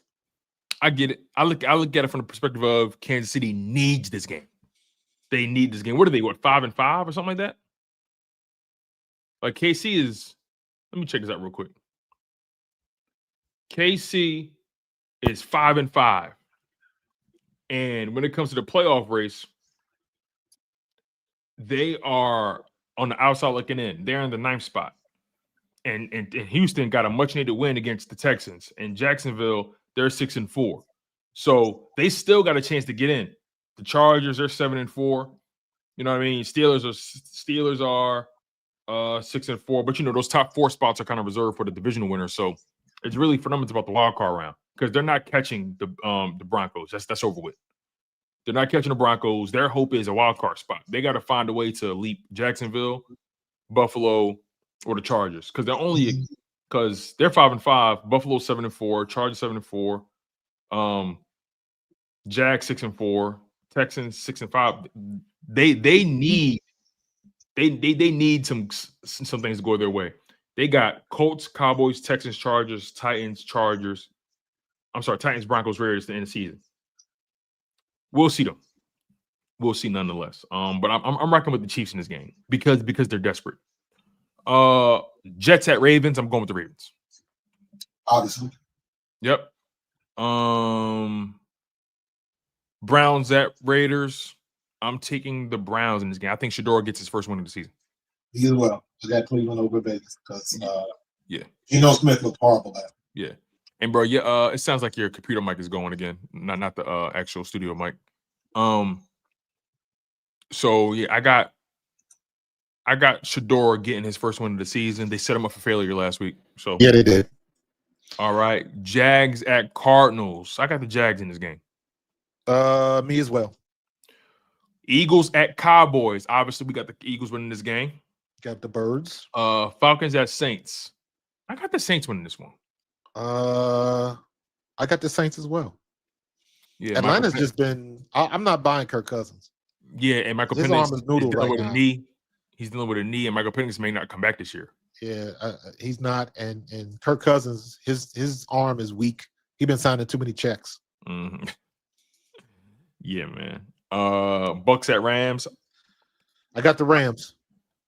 I get it. I look at it from the perspective of Kansas City needs this game. They need this game. What are they? What, 5-5 or something like that? Like KC is. Let me check this out real quick. KC is 5-5, and when it comes to the playoff race, they are on the outside looking in. They're in the 9th spot, and Houston got a much needed win against the Texans. And Jacksonville, they're 6-4, so they still got a chance to get in. The Chargers, they're 7-4. You know what I mean? Steelers are 6-4, but those top 4 spots are kind of reserved for the divisional winners. So it's really for them. It's about the wild card round because they're not catching the Broncos. That's over with. They're not catching the Broncos. Their hope is a wild card spot. They got to find a way to leap Jacksonville, Buffalo, or the Chargers because they're 5-5. Buffalo 7-4, Chargers 7-4, Jags 6-4, Texans 6-5. They need some things to go their way. They got Colts, Cowboys, Texans, Chargers, Titans, Chargers. I'm sorry, Titans, Broncos, Raiders to end the season. We'll see them. We'll see nonetheless. But I'm rocking with the Chiefs in this game because they're desperate. Jets at Ravens. I'm going with the Ravens. Obviously. Yep. Browns at Raiders. I'm taking the Browns in this game. I think Shador gets his first win of the season. Me as well. I got Cleveland over Vegas because yeah, Geno Smith looked horrible at. Yeah, and bro, yeah, it sounds like your computer mic is going again, not the actual studio mic. So yeah, I got Shador getting his first win of the season. They set him up for failure last week. So yeah, they did. All right, Jags at Cardinals. I got the Jags in this game. Me as well. Eagles at Cowboys. Obviously, we got the Eagles winning this game. Got the Birds. Falcons at Saints. I got the Saints winning this one. I got the Saints as well. Yeah, Atlanta's just been. I'm not buying Kirk Cousins. Yeah, and Michael His Penix arm is noodle right with now. a knee. He's dealing with a knee, and Michael Penix may not come back this year. Yeah, he's not. And Kirk Cousins, his arm is weak. He's been signing too many checks. Mm-hmm. Yeah, man. Bucks at Rams. I got the Rams.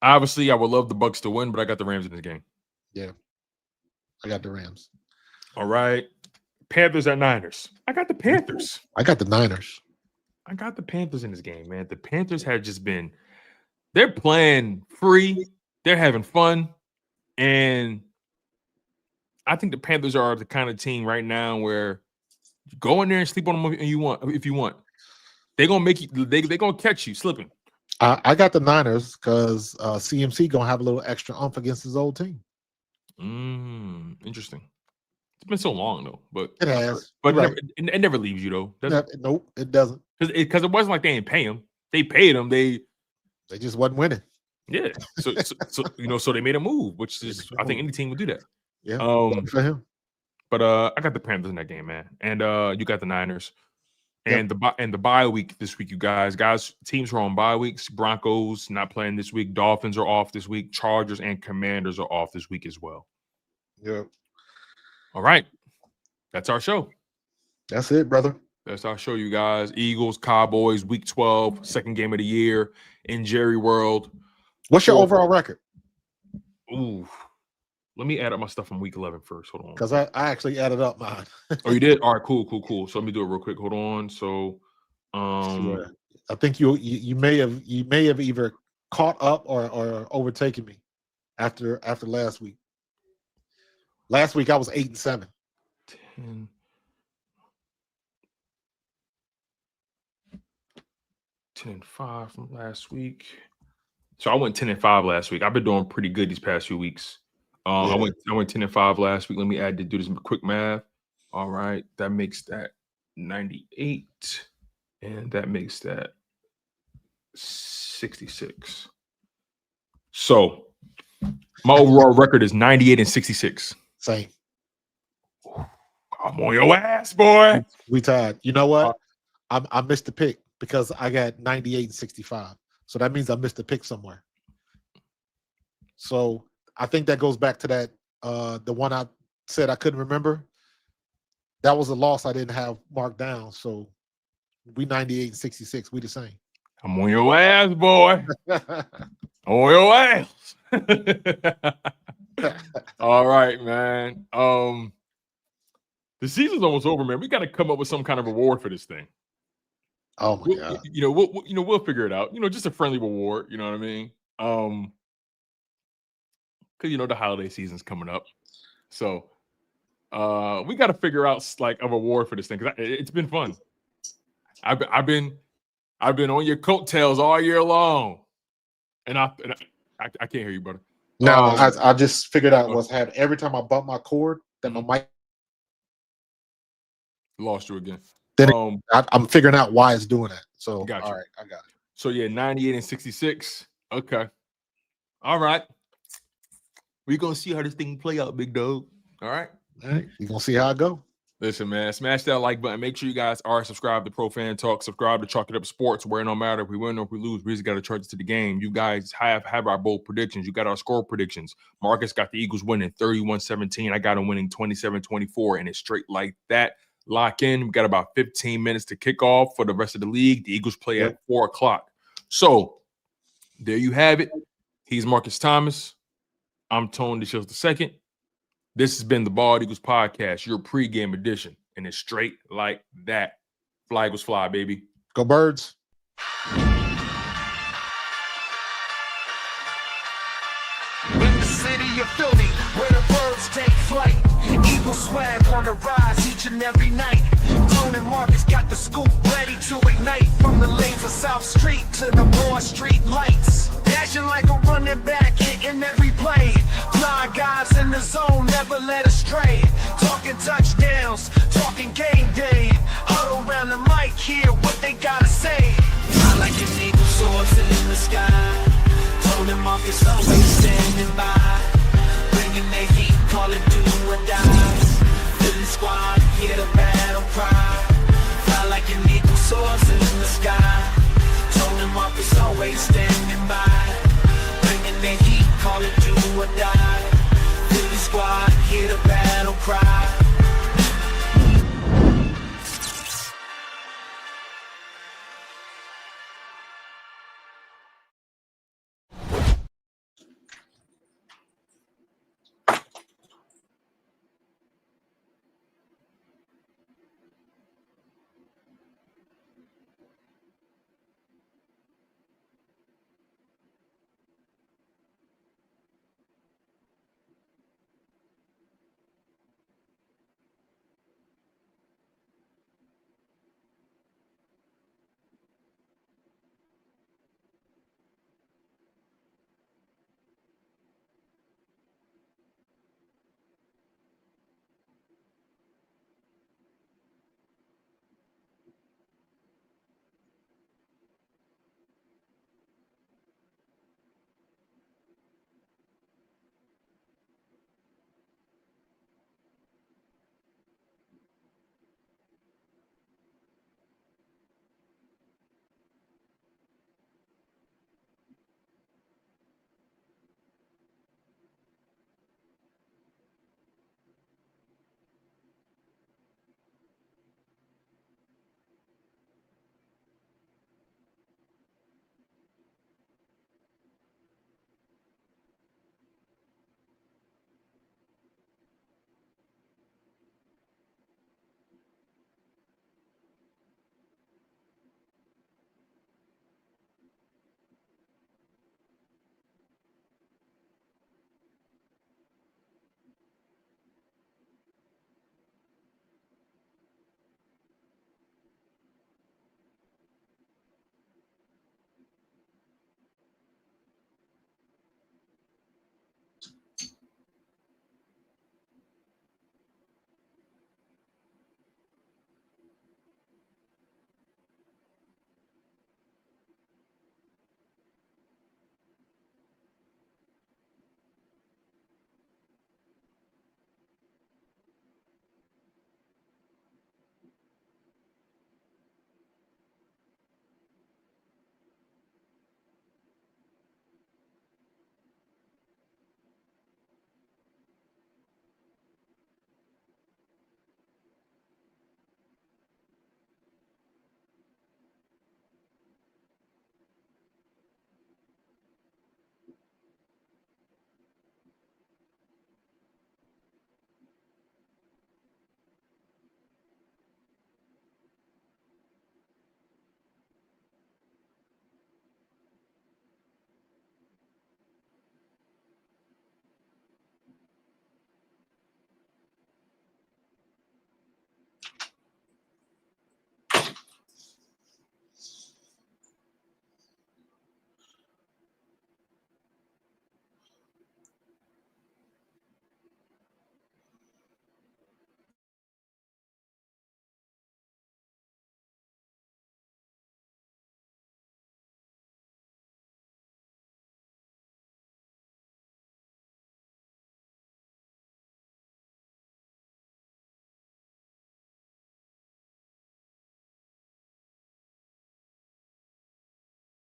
Obviously, I would love the Bucks to win, but I got the Rams in this game. Yeah, I got the Rams. All right. Panthers at Niners. I got the Panthers. I got the Niners. I got the Panthers in this game, man. The Panthers have just been, they're playing free. They're having fun. And I think the Panthers are the kind of team right now where you go in there and sleep on them if you want. They're going to make you, they're going to catch you slipping. I got the Niners because CMC going to have a little extra umph against his old team. Interesting. It's been so long, though. But it has. But it never leaves you, though. Nope, it doesn't. Because it wasn't like they didn't pay him. They paid him. They just wasn't winning. Yeah. So they made a move, which is I think any team would do that. Yeah. For him. But I got the Panthers in that game, man. And you got the Niners. And the bye week this week, you guys, teams are on bye weeks. Broncos not playing this week. Dolphins are off this week. Chargers and Commanders are off this week as well. Yeah. All right. That's our show. That's it, brother. That's our show, you guys. Eagles, Cowboys, week 12, second game of the year in Jerry World. What's your overall record? Ooh. Let me add up my stuff from week 11 first. Hold on. Because I actually added up mine. Oh, you did? All right, cool. So let me do it real quick. Hold on. So I think you may have either caught up or overtaken me after last week. Last week I was 8-7. 10-5 from last week. So I went 10-5 last week. I've been doing pretty good these past few weeks. I went 10-5 last week. Let me do this quick math. All right, that makes that 98, and that makes that 66. So my overall record is 98-66. Same. I'm on your ass, boy. We tied. You know what? I missed the pick because I got 98 and 65. So that means I missed the pick somewhere. So I think that goes back to that the one I said I couldn't remember. That was a loss I didn't have marked down. So we 98 and 66. We the same. I'm on your ass, boy. On your ass. All right, man. The season's almost over, man. We got to come up with some kind of reward for this thing. Oh my God. We'll figure it out. Just a friendly reward. You know what I mean? Because the holiday season's coming up, so we got to figure out like a reward for this thing because it's been fun. I've been on your coattails all year long, and I can't hear you, brother. No, I just figured out what's happening. Every time I bump my cord, then my mic lost you again. Then I'm figuring out why it's doing that. So all right, I got it. So 98 and 66. Okay. All right. We're gonna see how this thing play out, big dog. All right. You're gonna see how I go. Listen, man, smash that like button. Make sure you guys are subscribed to Pro Fan Talk. Subscribe to Chalk It Up Sports, where no matter if we win or if we lose, we just got to charge it to the game. You guys have our bold predictions. You got our score predictions. Marcus got the Eagles winning 31-17. I got them winning 27-24, and it's straight like that. Lock in. We got about 15 minutes to kick off for the rest of the league. The Eagles play at 4 o'clock. So there you have it. He's Marcus Thomas. I'm Tone DeShields II. This has been the Bald Eagles Podcast, your pregame edition, and it's straight like that. Fly Eagles fly, baby. Go Birds. In the city of Philly, where the birds take flight, Eagle swag on the rise each and every night. Tone and Marcus got the scoop ready to ignite. From the lanes of South Street to the Broad Street lights, dashing like a running back, hitting every play. Blind guys in the zone, never led astray. Talking touchdowns, talking game day. Huddle around the mic, hear what they gotta say. I like an eagle soaring in the sky. Tone and Marcus always standing by, bringing their heat, call it do or die. Philly squad, hear the battle cry. Fly like an eagle soaring in the sky. Tone and Marcus always standing by, bringing their heat, call it do or die. Philly squad.